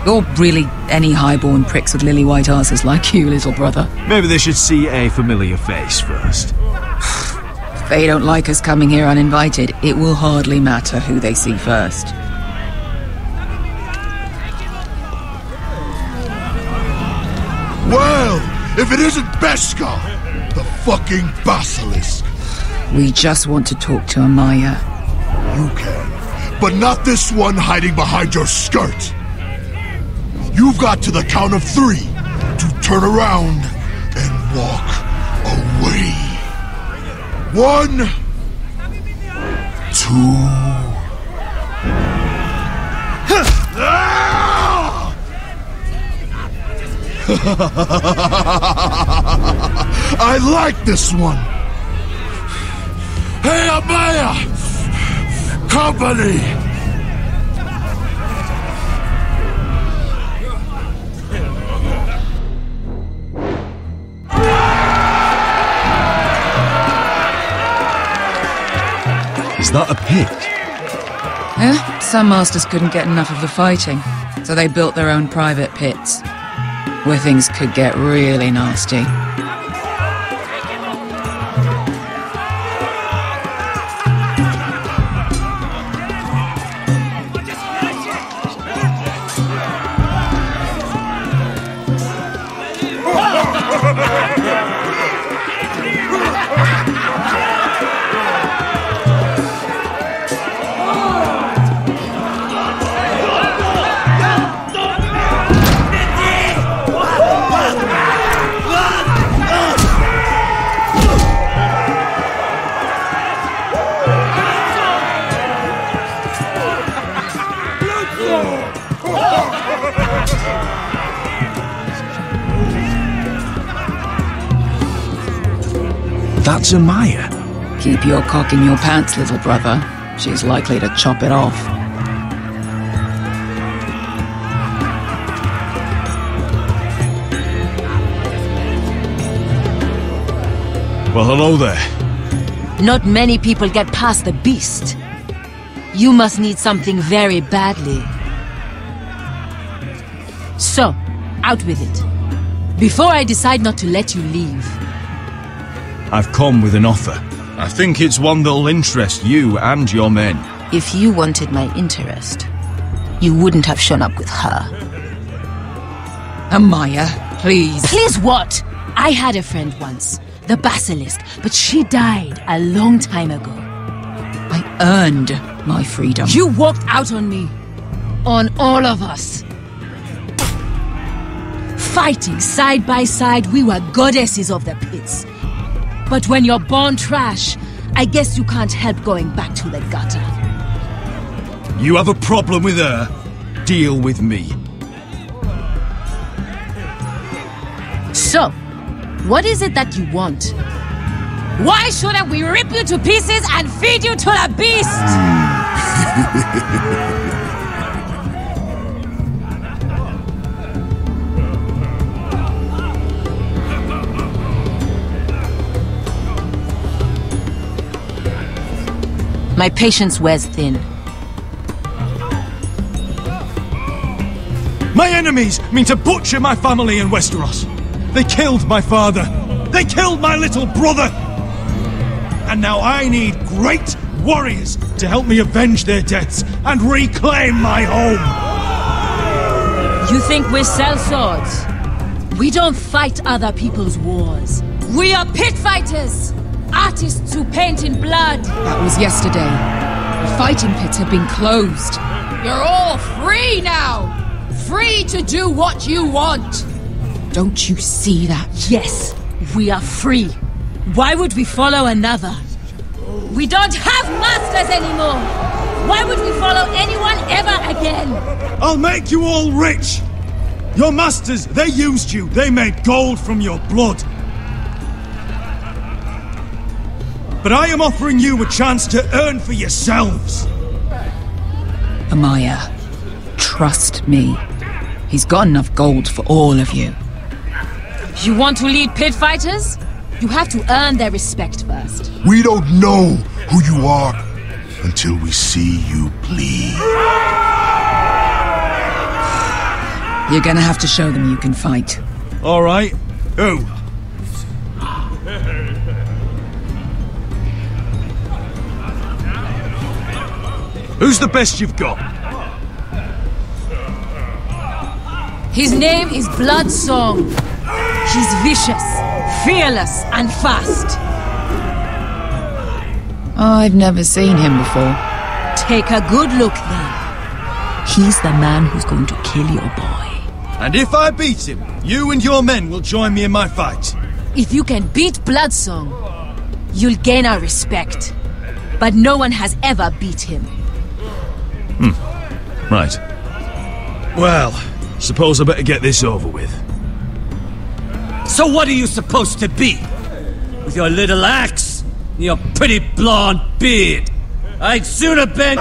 Speaker 14: Or really any highborn pricks with lily white asses like you, little brother.
Speaker 6: Maybe they should see a familiar face first.
Speaker 14: If they don't like us coming here uninvited, it will hardly matter who they see first.
Speaker 15: Well, if it isn't Beskar, the fucking basilisk.
Speaker 14: We just want to talk to Amaya.
Speaker 15: You can, but not this one hiding behind your skirt. You've got to the count of 3 to turn around and walk away. 1, 2. I like this one. Hey, Amaya! Company!
Speaker 6: Is that a pit?
Speaker 14: Yeah, some masters couldn't get enough of the fighting, so they built their own private pits, where things could get really nasty.
Speaker 6: That's Amaya.
Speaker 14: Keep your cock in your pants, little brother. She's likely to chop it off.
Speaker 6: Well, hello there.
Speaker 20: Not many people get past the beast. You must need something very badly. So, out with it. Before I decide not to let you leave.
Speaker 6: I've come with an offer. I think it's one that'll interest you and your men.
Speaker 20: If you wanted my interest, you wouldn't have shown up with her.
Speaker 14: Amaya, please.
Speaker 20: Please what? I had a friend once, the Basilisk, but she died a long time ago.
Speaker 14: I earned my freedom.
Speaker 20: You walked out on me. On all of us. Fighting side by side, we were goddesses of the pits. But when you're born trash, I guess you can't help going back to the gutter.
Speaker 6: You have a problem with her? Deal with me.
Speaker 20: So, what is it that you want? Why shouldn't we rip you to pieces and feed you to the beast? My patience wears thin.
Speaker 6: My enemies mean to butcher my family in Westeros. They killed my father. They killed my little brother. And now I need great warriors to help me avenge their deaths and reclaim my home.
Speaker 20: You think we sell swords? We don't fight other people's wars. We are pit fighters! Artists who paint in blood.
Speaker 14: That was yesterday. The fighting pits have been closed.
Speaker 11: You're all free now! Free to do what you want!
Speaker 14: Don't you see that?
Speaker 20: Yes, we are free. Why would we follow another? We don't have masters anymore! Why would we follow anyone ever again?
Speaker 6: I'll make you all rich! Your masters, they used you. They made gold from your blood. But I am offering you a chance to earn for yourselves.
Speaker 14: Amaya, trust me. He's got enough gold for all of you.
Speaker 20: You want to lead pit fighters? You have to earn their respect first.
Speaker 15: We don't know who you are until we see you bleed.
Speaker 14: You're gonna have to show them you can fight.
Speaker 6: All right. Who? Who's the best you've got?
Speaker 20: His name is Bloodsong. He's vicious, fearless, and fast.
Speaker 14: I've never seen him before.
Speaker 20: Take a good look then. He's the man who's going to kill your boy.
Speaker 6: And if I beat him, you and your men will join me in my fight.
Speaker 20: If you can beat Bloodsong, you'll gain our respect. But no one has ever beat him.
Speaker 6: Right. Well, suppose I better get this over with.
Speaker 18: So what are you supposed to be? With your little axe and your pretty blonde beard? I'd sooner been...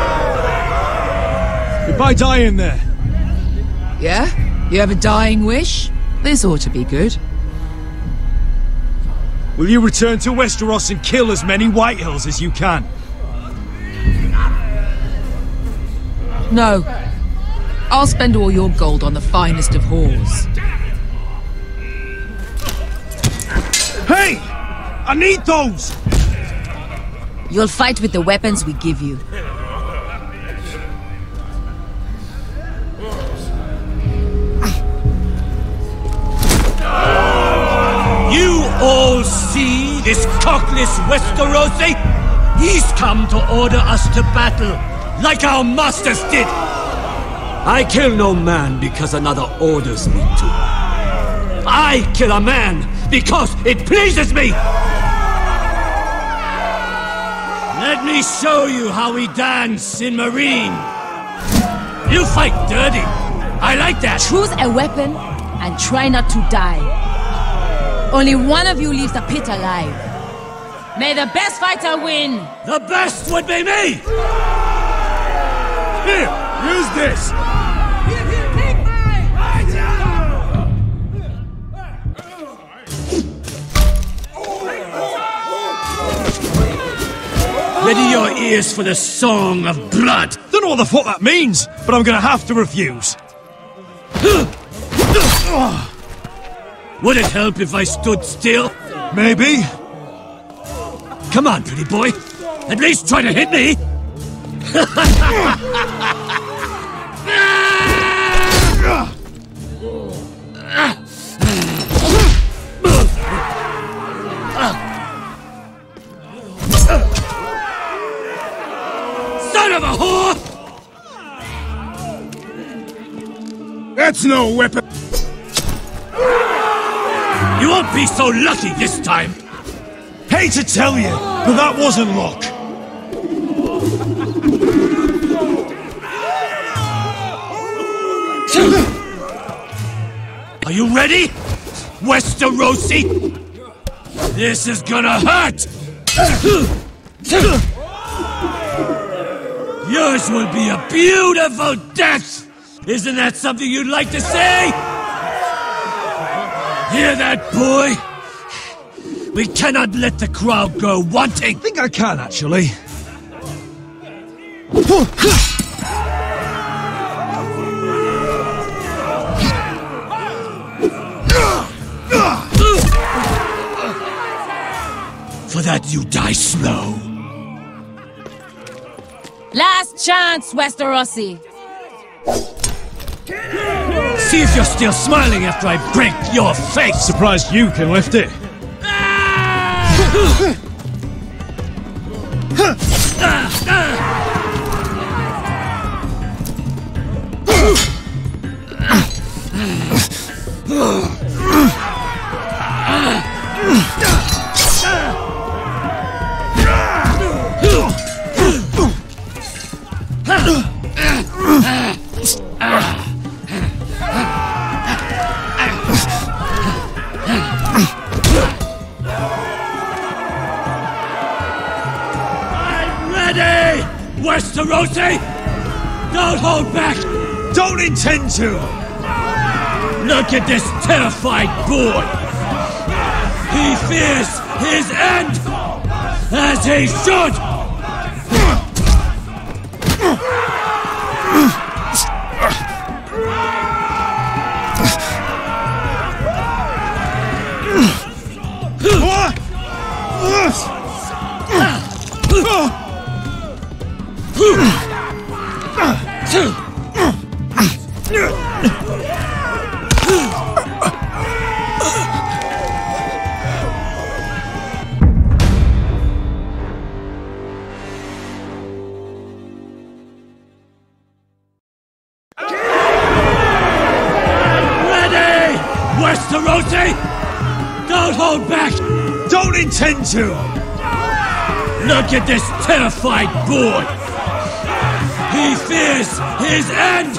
Speaker 6: Goodbye dying there.
Speaker 14: Yeah? You have a dying wish? This ought to be good.
Speaker 6: Will you return to Westeros and kill as many Whitehills as you can?
Speaker 14: No. I'll spend all your gold on the finest of whores.
Speaker 6: Hey! I need those!
Speaker 20: You'll fight with the weapons we give you.
Speaker 18: You all see this cockless Westerosi? He's come to order us to battle, like our masters did. I kill no man because another orders me to. I kill a man because it pleases me. Let me show you how we dance in Marine. You fight dirty. I like that.
Speaker 20: Choose a weapon and try not to die. Only one of you leaves the pit alive. May the best fighter win.
Speaker 18: The best would be me.
Speaker 6: Here, use this.
Speaker 18: Ready your ears for the song of blood.
Speaker 6: Don't know what the fuck that means, but I'm gonna have to refuse.
Speaker 18: Would it help if I stood still?
Speaker 6: Maybe.
Speaker 18: Come on, pretty boy. At least try to hit me. Son of a whore!
Speaker 6: That's no weapon.
Speaker 18: You won't be so lucky this time.
Speaker 6: Hate to tell you, but that wasn't luck.
Speaker 18: Are you ready, Westerosi? This is gonna hurt! Yours will be a beautiful death! Isn't that something you'd like to say? Hear that, boy? We cannot let the crowd go wanting!
Speaker 6: I think I can, actually.
Speaker 18: For that, you die slow.
Speaker 20: Last chance, Westerosi.
Speaker 18: See if you're still smiling after I break your face.
Speaker 6: Surprised you can lift it.
Speaker 18: Westerosi! Don't hold back!
Speaker 6: Don't intend to!
Speaker 18: Look at this terrified boy! He fears his end, as he should! Don't hold back! Don't intend to! Look at this terrified boy! He fears his end!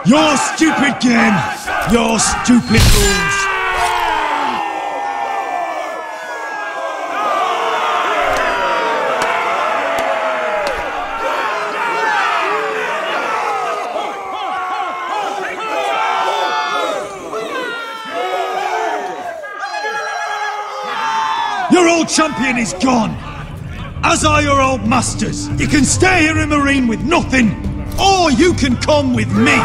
Speaker 18: Your stupid game! Your stupid rules! Your old champion is gone! As are your old masters. You can stay here in Marine with nothing, or you can come with me!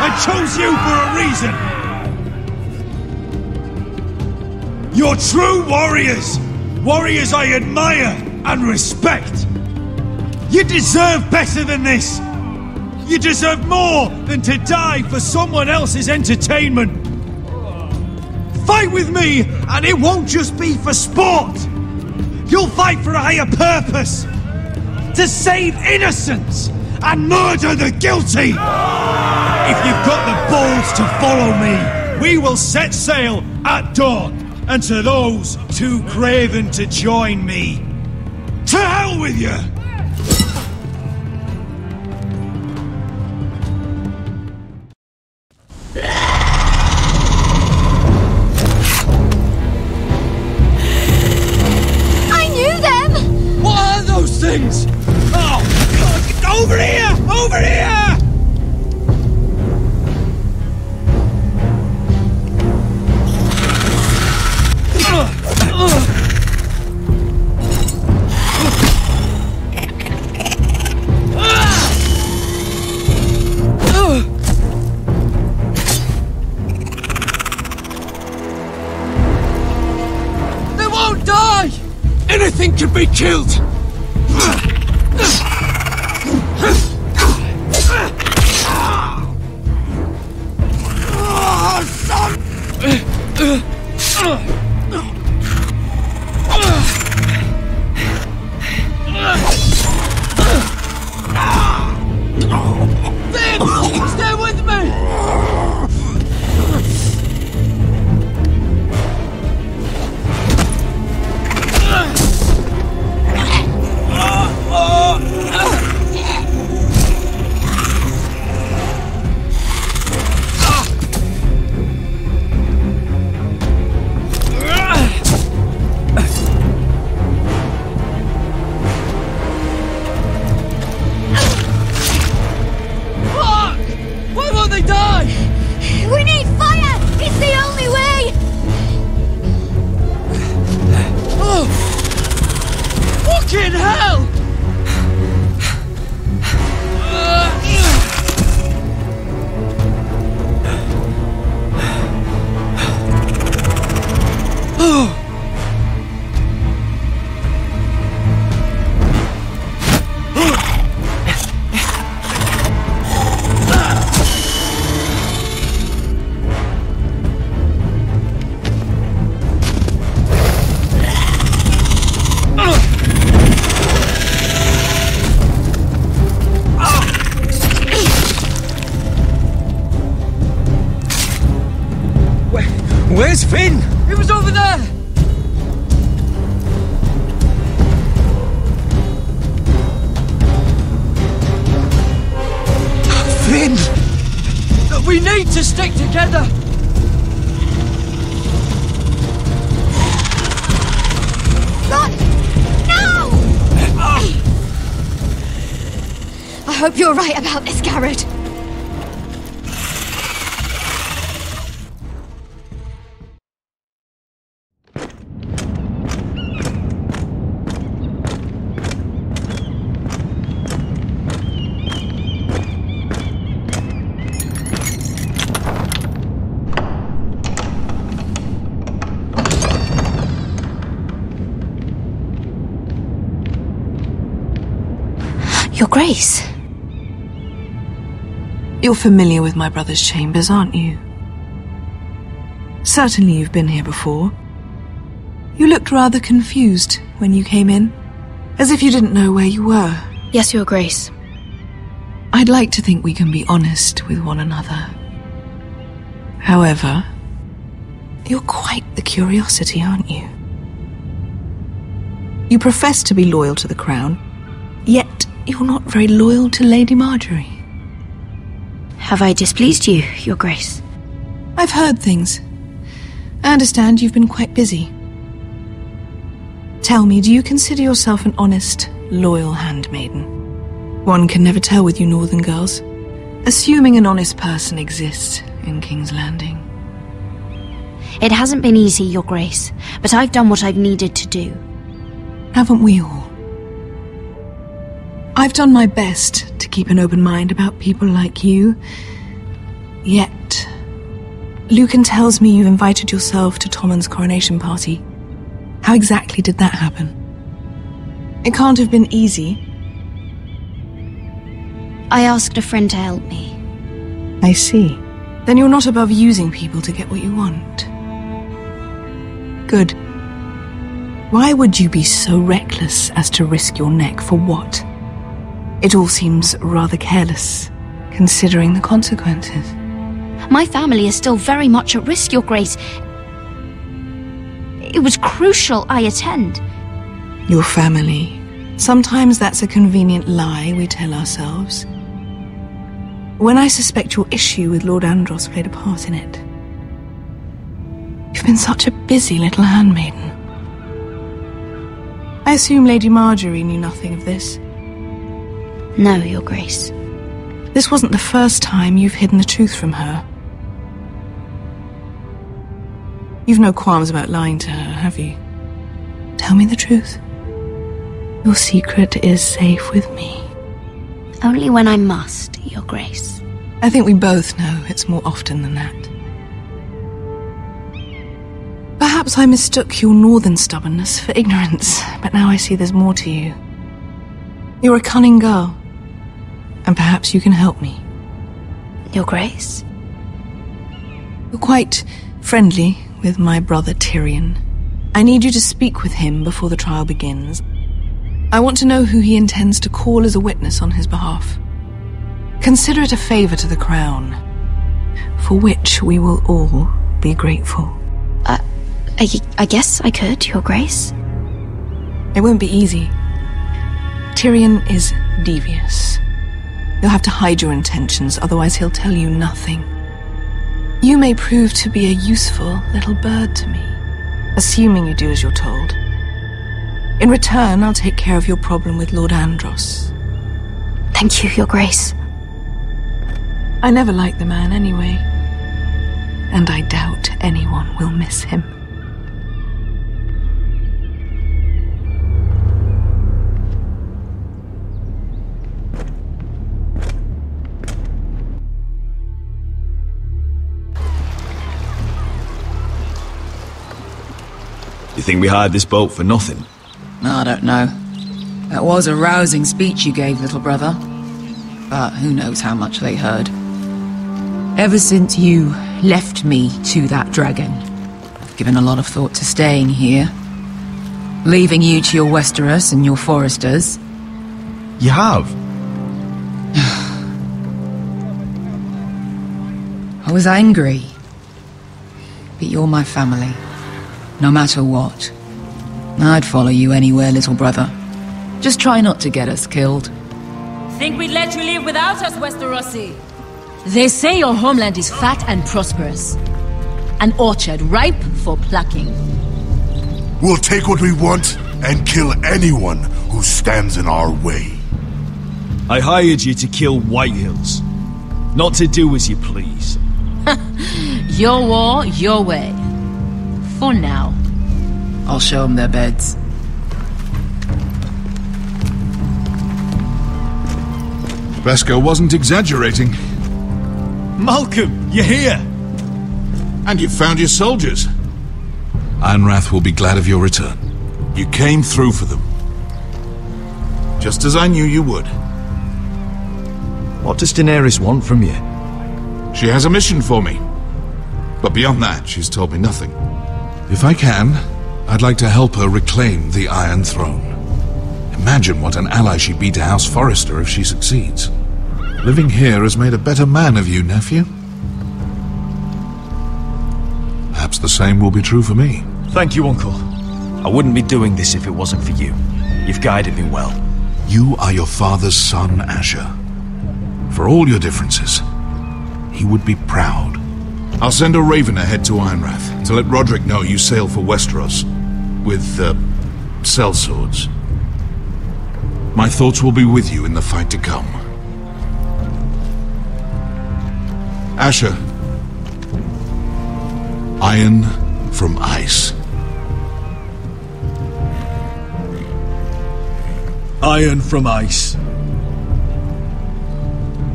Speaker 18: I chose you for a reason! You're true warriors! Warriors I admire and respect! You deserve better than this! You deserve more than to die for someone else's entertainment! Fight with me, and it won't just be for sport! You'll fight for a higher purpose! To save innocents and murder the guilty! If you've got the balls to follow me, we will set sail at dawn. And to those too craven to join me, to hell with you!
Speaker 16: I knew them!
Speaker 18: What are those things? Oh! Over here! Over here! They won't die! Anything can be killed! Stay with me!
Speaker 5: Where's Finn?
Speaker 18: He was over there!
Speaker 5: Finn!
Speaker 18: We need to stick together!
Speaker 16: Run! No! I hope you're right about this, Garrett.
Speaker 1: Your Grace.
Speaker 3: You're familiar with my brother's chambers, aren't you? Certainly you've been here before. You looked rather confused when you came in, as if you didn't know where you were.
Speaker 1: Yes, Your Grace.
Speaker 3: I'd like to think we can be honest with one another. However, you're quite the curiosity, aren't you? You profess to be loyal to the crown, yet you're not very loyal to Lady Marjorie.
Speaker 1: Have I displeased you, Your Grace?
Speaker 3: I've heard things. I understand you've been quite busy. Tell me, do you consider yourself an honest, loyal handmaiden? One can never tell with you northern girls. Assuming an honest person exists in King's Landing.
Speaker 1: It hasn't been easy, Your Grace, but I've done what I've needed to do.
Speaker 3: Haven't we all? I've done my best to keep an open mind about people like you. Yet, Lucan tells me you invited yourself to Tommen's coronation party. How exactly did that happen? It can't have been easy.
Speaker 1: I asked a friend to help me.
Speaker 3: I see. Then you're not above using people to get what you want. Good. Why would you be so reckless as to risk your neck for what? It all seems rather careless, considering the consequences.
Speaker 1: My family is still very much at risk, Your Grace. It was crucial I attend.
Speaker 3: Your family. Sometimes that's a convenient lie we tell ourselves. When I suspect your issue with Lord Andros played a part in it. You've been such a busy little handmaiden. I assume Lady Marjorie knew nothing of this.
Speaker 1: No, Your Grace.
Speaker 3: This wasn't the first time you've hidden the truth from her. You've no qualms about lying to her, have you? Tell me the truth. Your secret is safe with me.
Speaker 1: Only when I must, Your Grace.
Speaker 3: I think we both know it's more often than that. Perhaps I mistook your northern stubbornness for ignorance, but now I see there's more to you. You're a cunning girl, and perhaps you can help me.
Speaker 1: Your Grace?
Speaker 3: You're quite friendly with my brother Tyrion. I need you to speak with him before the trial begins. I want to know who he intends to call as a witness on his behalf. Consider it a favor to the crown, for which we will all be grateful.
Speaker 1: I guess I could, Your Grace.
Speaker 3: It won't be easy. Tyrion is devious. You'll have to hide your intentions, otherwise he'll tell you nothing. You may prove to be a useful little bird to me, assuming you do as you're told. In return, I'll take care of your problem with Lord Andros.
Speaker 1: Thank you, Your Grace.
Speaker 3: I never liked the man anyway, and I doubt anyone will miss him.
Speaker 13: You think we hired this boat for nothing?
Speaker 14: I don't know. That was a rousing speech you gave, little brother. But who knows how much they heard. Ever since you left me to that dragon, I've given a lot of thought to staying here. Leaving you to your Westeros and your foresters.
Speaker 13: You have?
Speaker 14: I was angry. But you're my family. No matter what. I'd follow you anywhere, little brother. Just try not to get us killed.
Speaker 20: Think we'd let you live without us, Westerosi? They say your homeland is fat and prosperous. An orchard ripe for plucking.
Speaker 21: We'll take what we want and kill anyone who stands in our way.
Speaker 6: I hired you to kill Whitehills, not to do as you please.
Speaker 20: Your war, your way. For now.
Speaker 14: I'll show them their beds.
Speaker 15: Beskar wasn't exaggerating.
Speaker 6: Malcolm, you're here!
Speaker 15: And you've found your soldiers. Ironrath will be glad of your return. You came through for them. Just as I knew you would.
Speaker 6: What does Daenerys want from you?
Speaker 15: She has a mission for me. But beyond that, she's told me nothing. If I can, I'd like to help her reclaim the Iron Throne. Imagine what an ally she'd be to House Forrester if she succeeds. Living here has made a better man of you, nephew. Perhaps the same will be true for me.
Speaker 6: Thank you, Uncle. I wouldn't be doing this if it wasn't for you. You've guided me well.
Speaker 15: You are your father's son, Asher. For all your differences, he would be proud. I'll send a raven ahead to Ironrath to let Roderick know you sail for Westeros with, sellswords. My thoughts will be with you in the fight to come. Asher. Iron from ice.
Speaker 6: Iron from ice.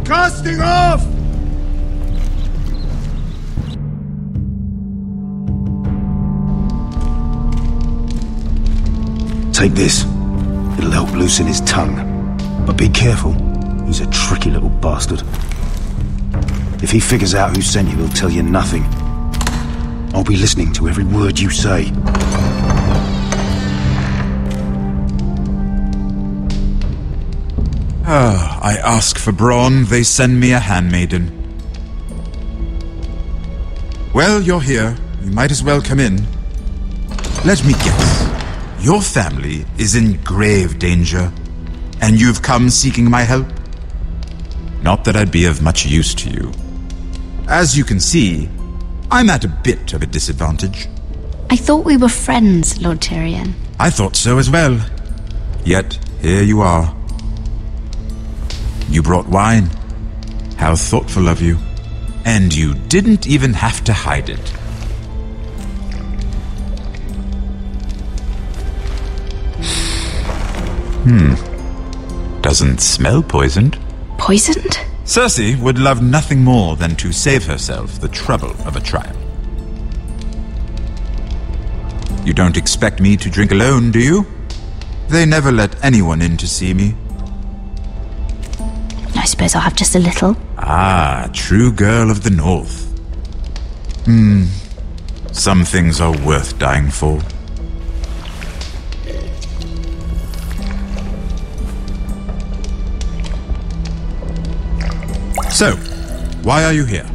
Speaker 21: Casting off!
Speaker 8: Take this. It'll help loosen his tongue. But be careful. He's a tricky little bastard. If he figures out who sent you, he'll tell you nothing. I'll be listening to every word you say.
Speaker 22: I ask for brawn, they send me a handmaiden. Well, you're here. You might as well come in. Let me guess. Your family is in grave danger, and you've come seeking my help? Not that I'd be of much use to you. As you can see, I'm at a bit of a disadvantage.
Speaker 7: I thought we were friends, Lord Tyrion.
Speaker 22: I thought so as well. Yet, here you are. You brought wine. How thoughtful of you. And you didn't even have to hide it. Doesn't smell poisoned.
Speaker 7: Poisoned?
Speaker 22: Cersei would love nothing more than to save herself the trouble of a trial. You don't expect me to drink alone, do you? They never let anyone in to see me.
Speaker 7: I suppose I'll have just a little.
Speaker 22: Ah, true girl of the North. Some things are worth dying for. So, why are you here?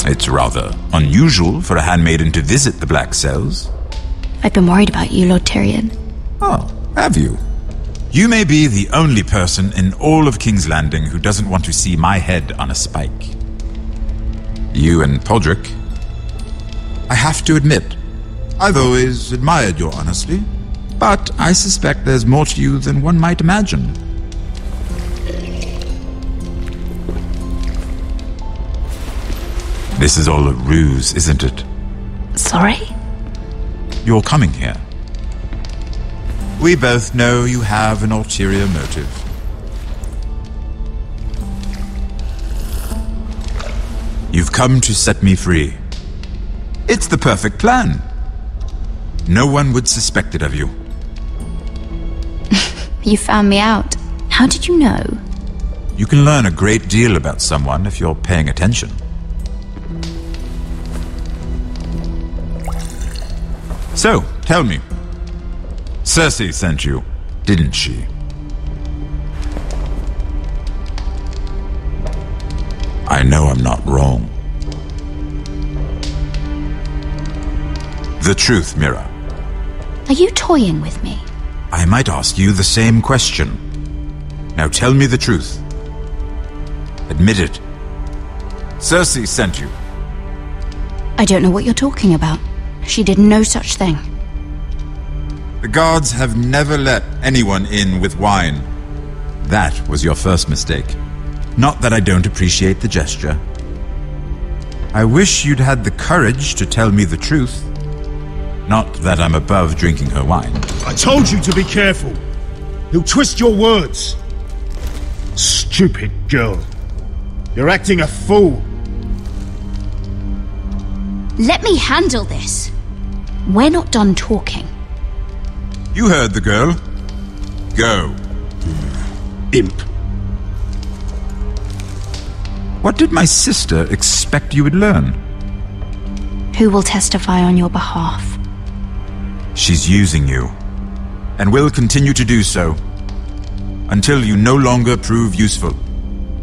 Speaker 22: It's rather unusual for a handmaiden to visit the Black Cells.
Speaker 7: I've been worried about you, Lord Tyrion.
Speaker 22: Oh, have you? You may be the only person in all of King's Landing who doesn't want to see my head on a spike. You and Podrick. I have to admit, I've always admired your honesty, but I suspect there's more to you than one might imagine. This is all a ruse, isn't it?
Speaker 7: Sorry?
Speaker 22: You're coming here. We both know you have an ulterior motive. You've come to set me free. It's the perfect plan. No one would suspect it of you.
Speaker 7: You found me out. How did you know?
Speaker 22: You can learn a great deal about someone if you're paying attention. So, tell me. Cersei sent you, didn't she? I know I'm not wrong. The truth, Mira.
Speaker 7: Are you toying with me?
Speaker 22: I might ask you the same question. Now tell me the truth. Admit it. Cersei sent you.
Speaker 7: I don't know what you're talking about. She did no such thing.
Speaker 22: The guards have never let anyone in with wine. That was your first mistake. Not that I don't appreciate the gesture. I wish you'd had the courage to tell me the truth. Not that I'm above drinking her wine.
Speaker 6: I told you to be careful. He'll twist your words. Stupid girl. You're acting a fool.
Speaker 7: Let me handle this. We're not done talking.
Speaker 22: You heard the girl. Go.
Speaker 6: Imp.
Speaker 22: What did my sister expect you would learn?
Speaker 7: Who will testify on your behalf?
Speaker 22: She's using you, and will continue to do so, until you no longer prove useful.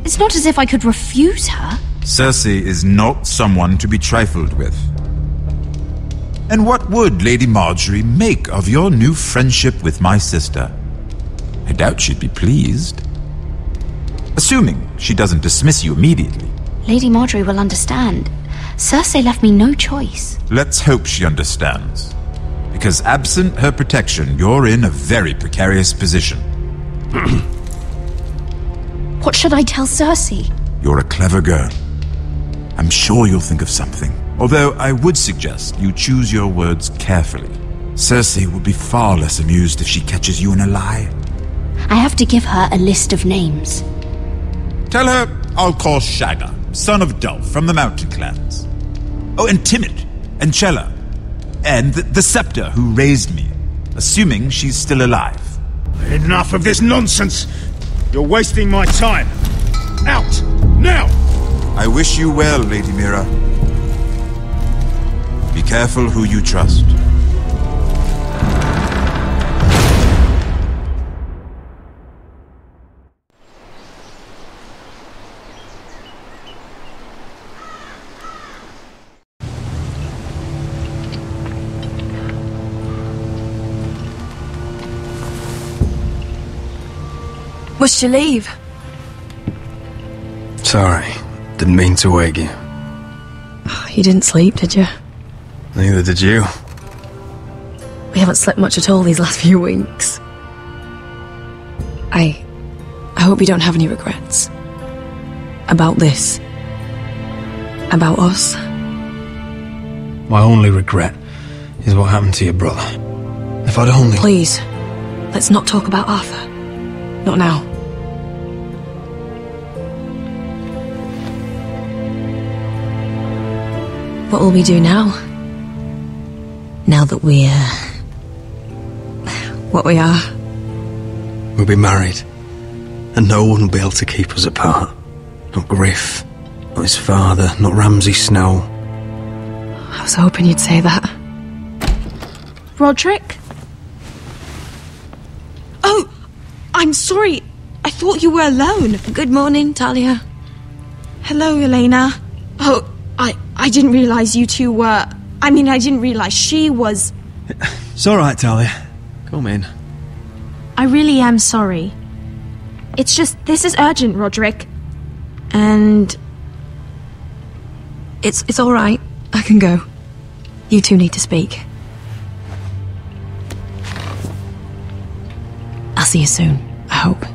Speaker 7: It's not as if I could refuse her.
Speaker 22: Cersei is not someone to be trifled with. And what would Lady Marjorie make of your new friendship with my sister? I doubt she'd be pleased. Assuming she doesn't dismiss you immediately.
Speaker 7: Lady Marjorie will understand. Cersei left me no choice.
Speaker 22: Let's hope she understands. Because absent her protection, you're in a very precarious position.
Speaker 7: What should I tell Cersei?
Speaker 22: You're a clever girl. I'm sure you'll think of something. Although I would suggest you choose your words carefully. Cersei will be far less amused if she catches you in a lie.
Speaker 7: I have to give her a list of names.
Speaker 22: Tell her I'll call Shagga, son of Dolph from the Mountain Clans. Oh, and Timid, and Chella, and the Scepter who raised me, assuming she's still alive.
Speaker 6: Enough of this nonsense! You're wasting my time! Out! Now!
Speaker 22: I wish you well, Lady Mira. Be careful who you trust.
Speaker 3: Must you leave?
Speaker 17: Sorry, didn't mean to wake you.
Speaker 3: You didn't sleep, did you?
Speaker 17: Neither did you.
Speaker 3: We haven't slept much at all these last few weeks. I hope you don't have any regrets. About this. About us.
Speaker 5: My only regret is what happened to your brother. If I'd only...
Speaker 3: Please, let's not talk about Arthur. Not now. What will we do now? Now that we're... what we are?
Speaker 17: We'll be married. And no one will be able to keep us apart. Not Griff, not his father, not Ramsay Snow.
Speaker 3: I was hoping you'd say that.
Speaker 10: Roderick? Oh, I'm sorry. I thought you were alone.
Speaker 3: Good morning, Talia.
Speaker 10: Hello, Elena. Oh, I didn't realise you two were... I mean, I didn't realise she was...
Speaker 17: It's alright, Talia. Come in.
Speaker 10: I really am sorry. It's just, this is urgent, Roderick. And...
Speaker 3: It's alright. I can go. You two need to speak. I'll see you soon, I hope.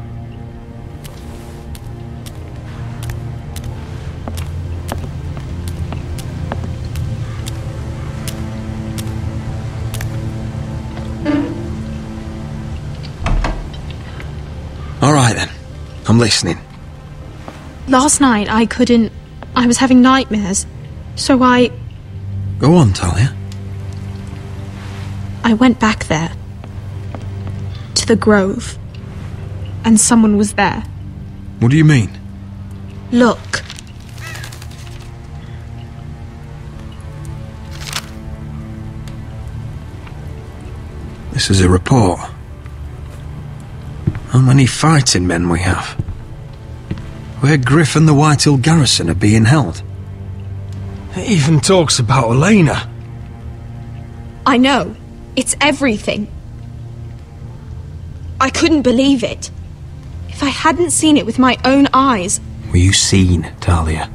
Speaker 17: Alright then. I'm listening.
Speaker 10: Last night, I was having nightmares. So I
Speaker 17: Go on, Talia.
Speaker 10: went back there. To the grove. And someone was there.
Speaker 17: What do you mean?
Speaker 10: Look.
Speaker 17: This is a report. How many fighting men we have? Where Griff and the Whitehill garrison are being held.
Speaker 5: It even talks about Elena.
Speaker 10: I know. It's everything. I couldn't believe it. If I hadn't seen it with my own eyes...
Speaker 5: Were you seen, Talia?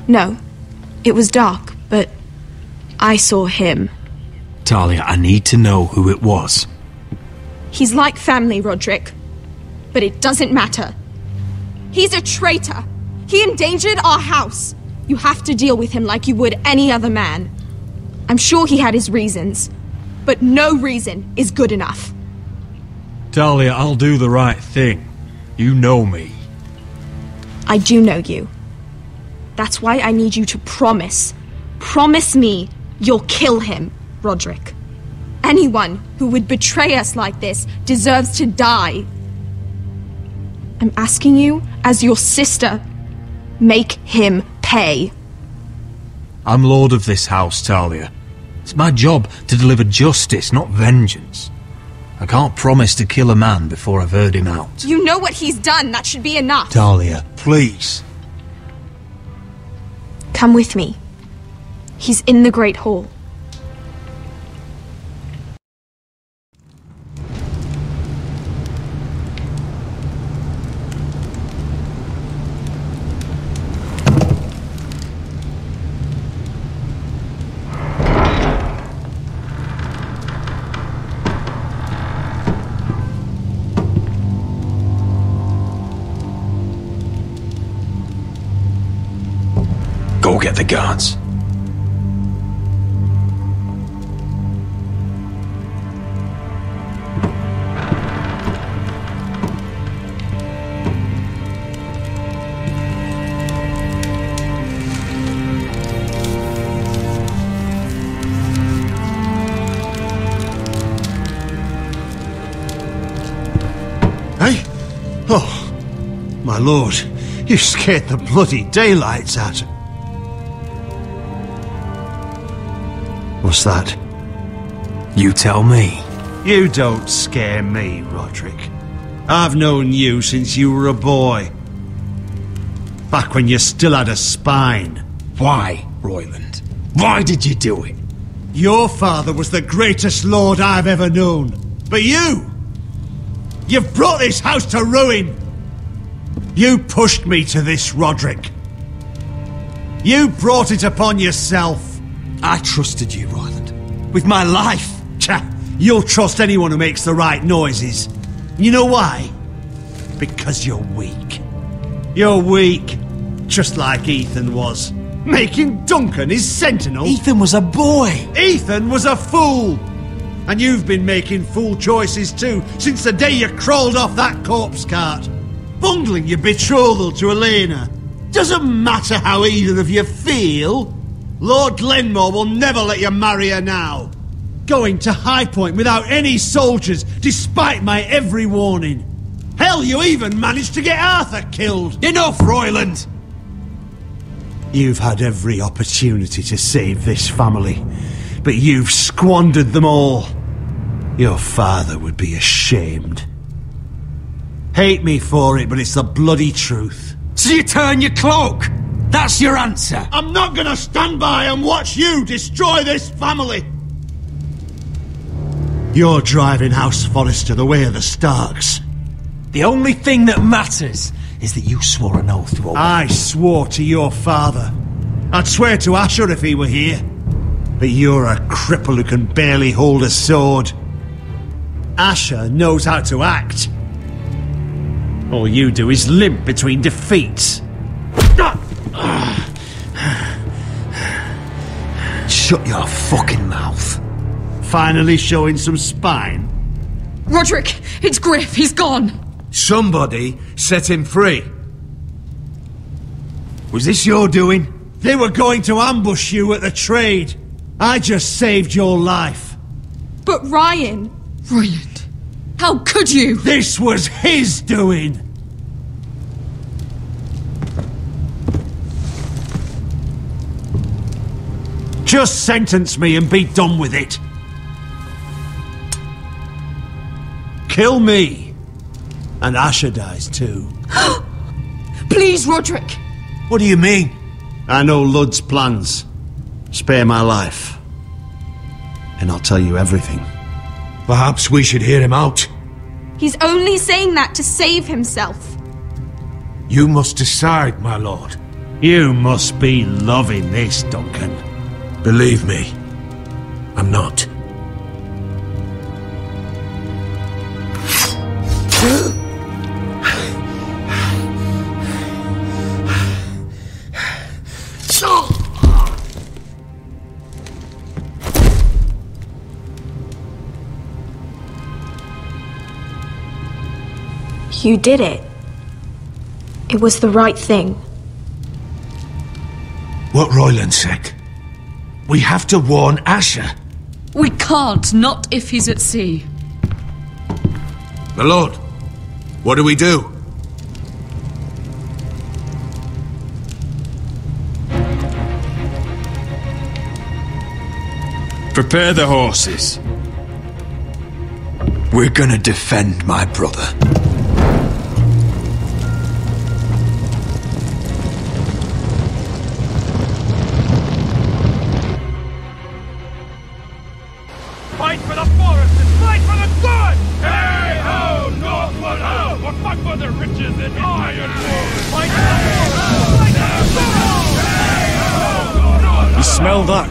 Speaker 10: No. It was dark, but I saw him.
Speaker 5: Talia, I need to know who it was.
Speaker 10: He's like family, Roderick. But it doesn't matter. He's a traitor. He endangered our house. You have to deal with him like you would any other man. I'm sure he had his reasons, but no reason is good enough.
Speaker 5: Talia, I'll do the right thing. You know me.
Speaker 10: I do know you. That's why I need you to promise. Promise me you'll kill him, Roderick. Anyone who would betray us like this deserves to die. I'm asking you, as your sister, make him pay.
Speaker 5: I'm lord of this house, Talia. It's my job to deliver justice, not vengeance. I can't promise to kill a man before I've heard him out.
Speaker 10: You know what he's done. That should be enough.
Speaker 5: Talia, please.
Speaker 10: Come with me. He's in the Great Hall.
Speaker 5: Go get the guards.
Speaker 2: Hey? Oh, my lord, you scared the bloody daylights out of... What's that?
Speaker 5: You tell me.
Speaker 2: You don't scare me, Roderick. I've known you since you were a boy. Back when you still had a spine.
Speaker 5: Why, Royland? Why did you do it?
Speaker 2: Your father was the greatest lord I've ever known. But you've brought this house to ruin. You pushed me to this, Roderick. You brought it upon yourself.
Speaker 18: I trusted you, Royland. With my life.
Speaker 2: You'll trust anyone who makes the right noises. You know why? Because you're weak. You're weak. Just like Ethan was. Making Duncan his sentinel.
Speaker 18: Ethan was a boy.
Speaker 2: Ethan was a fool. And you've been making fool choices too, since the day you crawled off that corpse cart. Bungling your betrothal to Elena. Doesn't matter how either of you feel. Lord Glenmore will never let you marry her now. Going to High Point without any soldiers, despite my every warning. Hell, you even managed to get Arthur killed.
Speaker 18: Enough, Royland!
Speaker 2: You've had every opportunity to save this family, but you've squandered them all. Your father would be ashamed. Hate me for it, but it's the bloody truth.
Speaker 18: So you turn your cloak? That's your answer?
Speaker 2: I'm not gonna stand by and watch you destroy this family! You're driving House Forrester the way of the Starks.
Speaker 18: The only thing that matters is that you swore an oath to obey.
Speaker 2: I swore to your father. I'd swear to Asher if he were here. But you're a cripple who can barely hold a sword. Asher knows how to act. All you do is limp between defeats.
Speaker 18: Shut your fucking mouth.
Speaker 2: Finally showing some spine.
Speaker 3: Roderick, it's Griff, he's gone.
Speaker 4: Somebody set him free. Was this your doing?
Speaker 2: They were going to ambush you at the trade. I just saved your life.
Speaker 10: But Ryan...
Speaker 3: Royland, how could you?
Speaker 2: This was his doing. Just sentence me and be done with it. Kill me. And Asher dies too.
Speaker 3: Please, Roderick.
Speaker 4: What do you mean?
Speaker 2: I know Lud's plans. Spare my life.
Speaker 8: and I'll tell you everything.
Speaker 4: Perhaps we should hear him out.
Speaker 10: He's only saying that to save himself.
Speaker 4: You must decide, my lord.
Speaker 2: You must be loving this, Duncan.
Speaker 4: Believe me, I'm not.
Speaker 10: You did it. It was the right thing.
Speaker 4: What Royland said. We have to warn Asher.
Speaker 3: We can't, not if he's at sea.
Speaker 4: My lord, what do we do?
Speaker 13: Prepare the horses. We're gonna defend my brother.
Speaker 6: Fight for the forest and fight for the good! Hey ho, Northwood ho! We'll fight for the riches and ironwood! Fight for the forest!
Speaker 9: You smell that?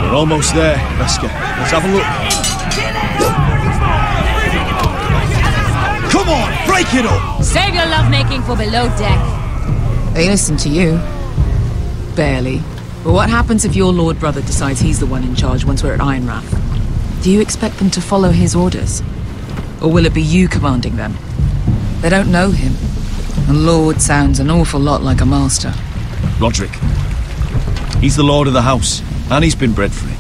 Speaker 9: We're almost there, Wesker. Let's have a look.
Speaker 6: Come on, break it up!
Speaker 20: Save your lovemaking for below deck.
Speaker 14: They listen to you. Barely. But what happens if your lord brother decides he's the one in charge once we're at Ironrath? Do you expect them to follow his orders? Or will it be you commanding them? They don't know him. A lord sounds an awful lot like a master.
Speaker 9: Roderick. He's the lord of the house, and he's been bred for it.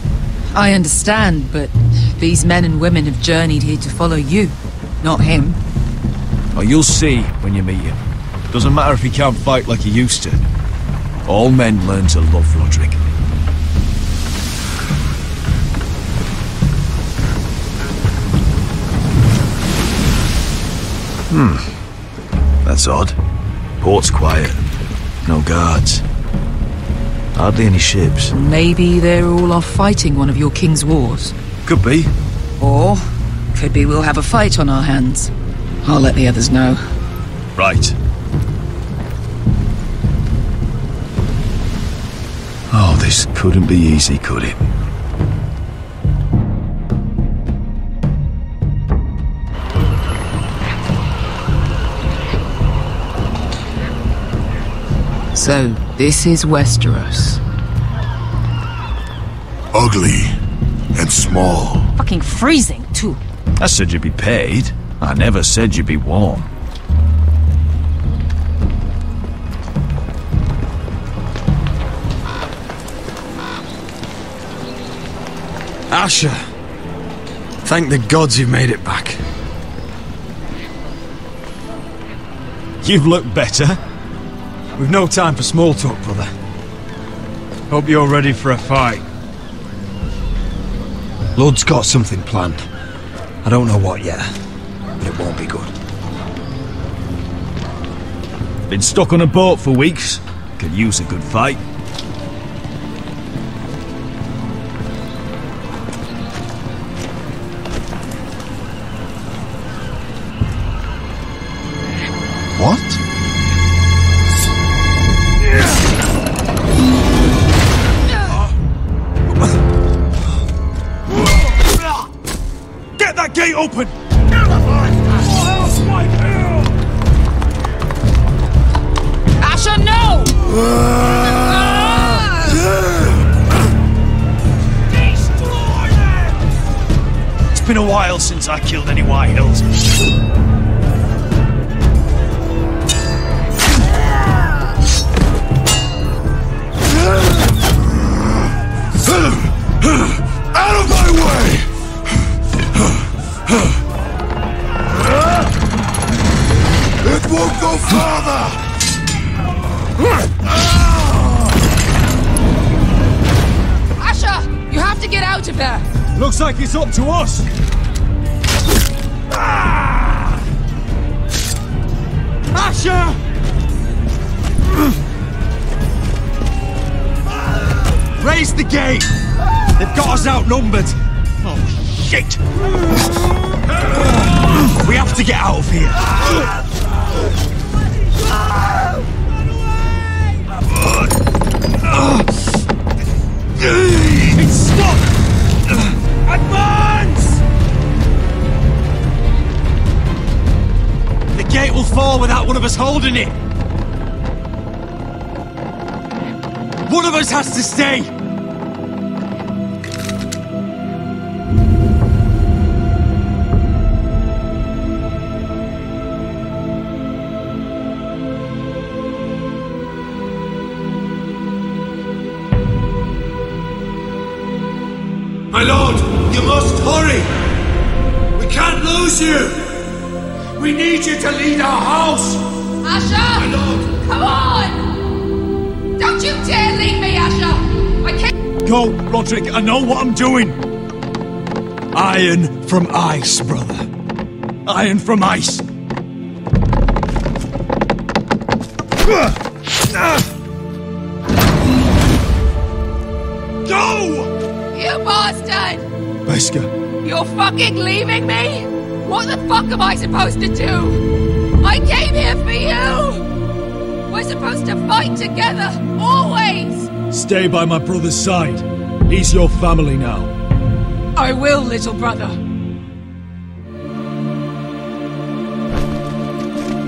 Speaker 14: I understand, but these men and women have journeyed here to follow you, not him.
Speaker 9: Oh, you'll see when you meet him. Doesn't matter if he can't fight like he used to. All men learn to love Roderick. That's odd. Port's quiet. No guards. Hardly any ships.
Speaker 14: Maybe they're all off fighting one of your king's wars.
Speaker 9: Could be.
Speaker 14: Or could be we'll have a fight on our hands. I'll let the others know.
Speaker 9: Right. Oh, this couldn't be easy, could it?
Speaker 14: So, this is Westeros.
Speaker 21: Ugly and small.
Speaker 20: Fucking freezing, too.
Speaker 9: I said you'd be paid. I never said you'd be warm.
Speaker 17: Asher! Thank the gods you've made it back.
Speaker 9: You look better.
Speaker 17: We've no time for small talk, brother. Hope you're ready for a fight. Lord's got something planned. I don't know what yet, but it won't be good.
Speaker 9: Been stuck on a boat for weeks. Could use a good fight.
Speaker 21: What?
Speaker 6: Get that gate open!
Speaker 20: Asher, no!
Speaker 6: It's been a while since I killed any White Hills.
Speaker 21: Out of my way! It won't go farther!
Speaker 14: Asher! You have to get out of there!
Speaker 6: Looks like it's up to us! Asher! Raise the gate! They've got us outnumbered! Oh, shit! We have to get out of here! It's stuck! Advance! The gate will fall without one of us holding it! One of us has to stay!
Speaker 4: My lord, you must hurry! We can't lose you! We need you to lead our house!
Speaker 12: Asher!
Speaker 4: My lord!
Speaker 12: Come on! Don't you dare leave me, Asher! I can't—
Speaker 6: Go, Roderick, I know what I'm doing! Iron from ice, brother. Iron from ice. Go!
Speaker 12: You bastard!
Speaker 6: Beskha.
Speaker 12: You're fucking leaving me? What the fuck am I supposed to do? I came here for you! We're supposed to fight together, always!
Speaker 6: Stay by my brother's side. He's your family now.
Speaker 12: I will, little brother.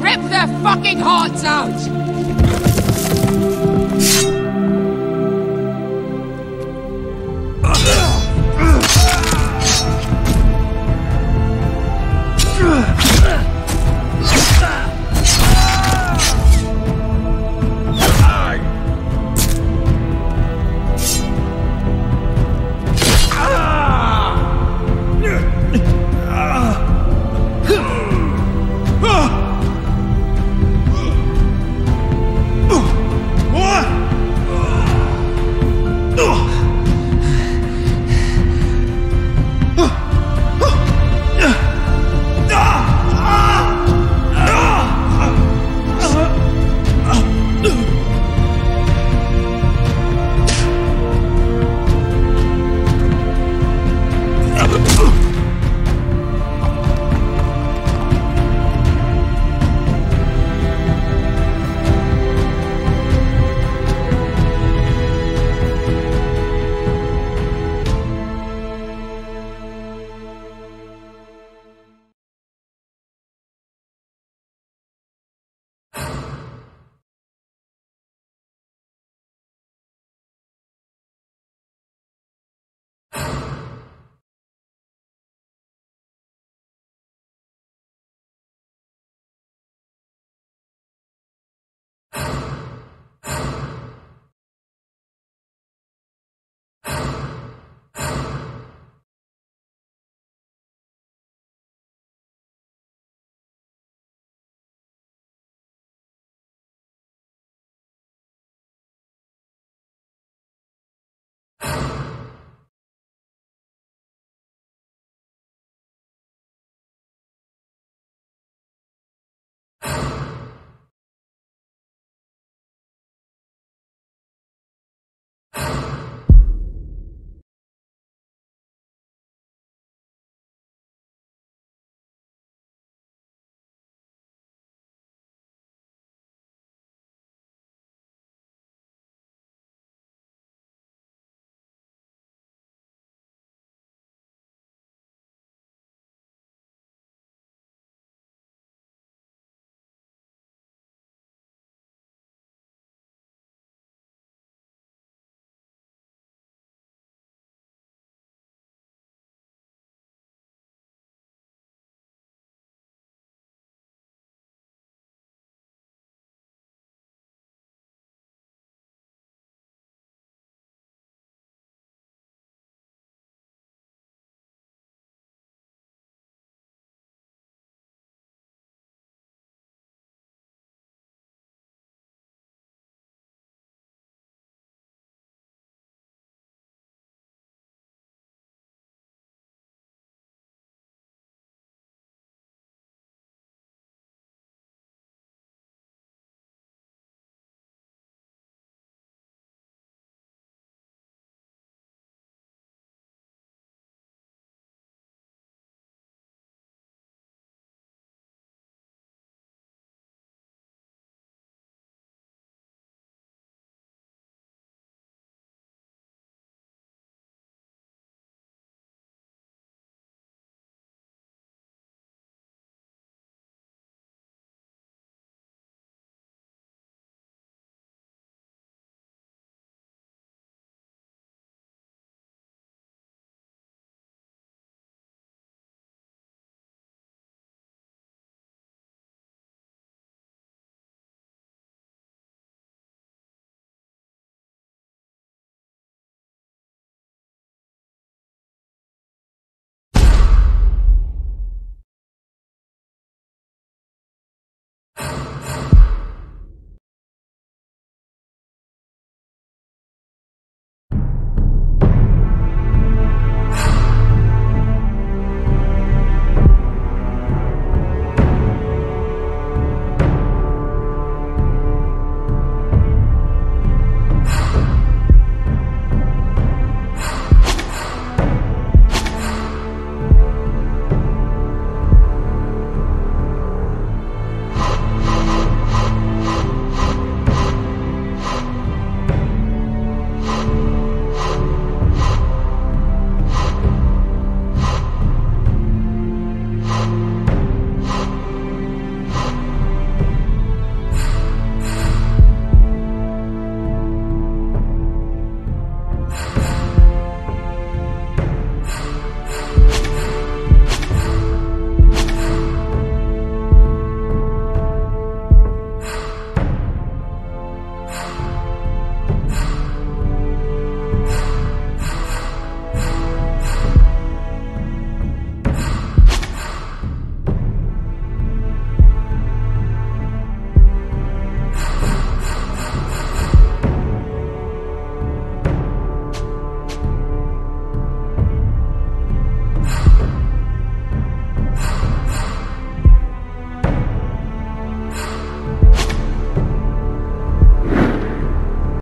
Speaker 12: Rip their fucking hearts out!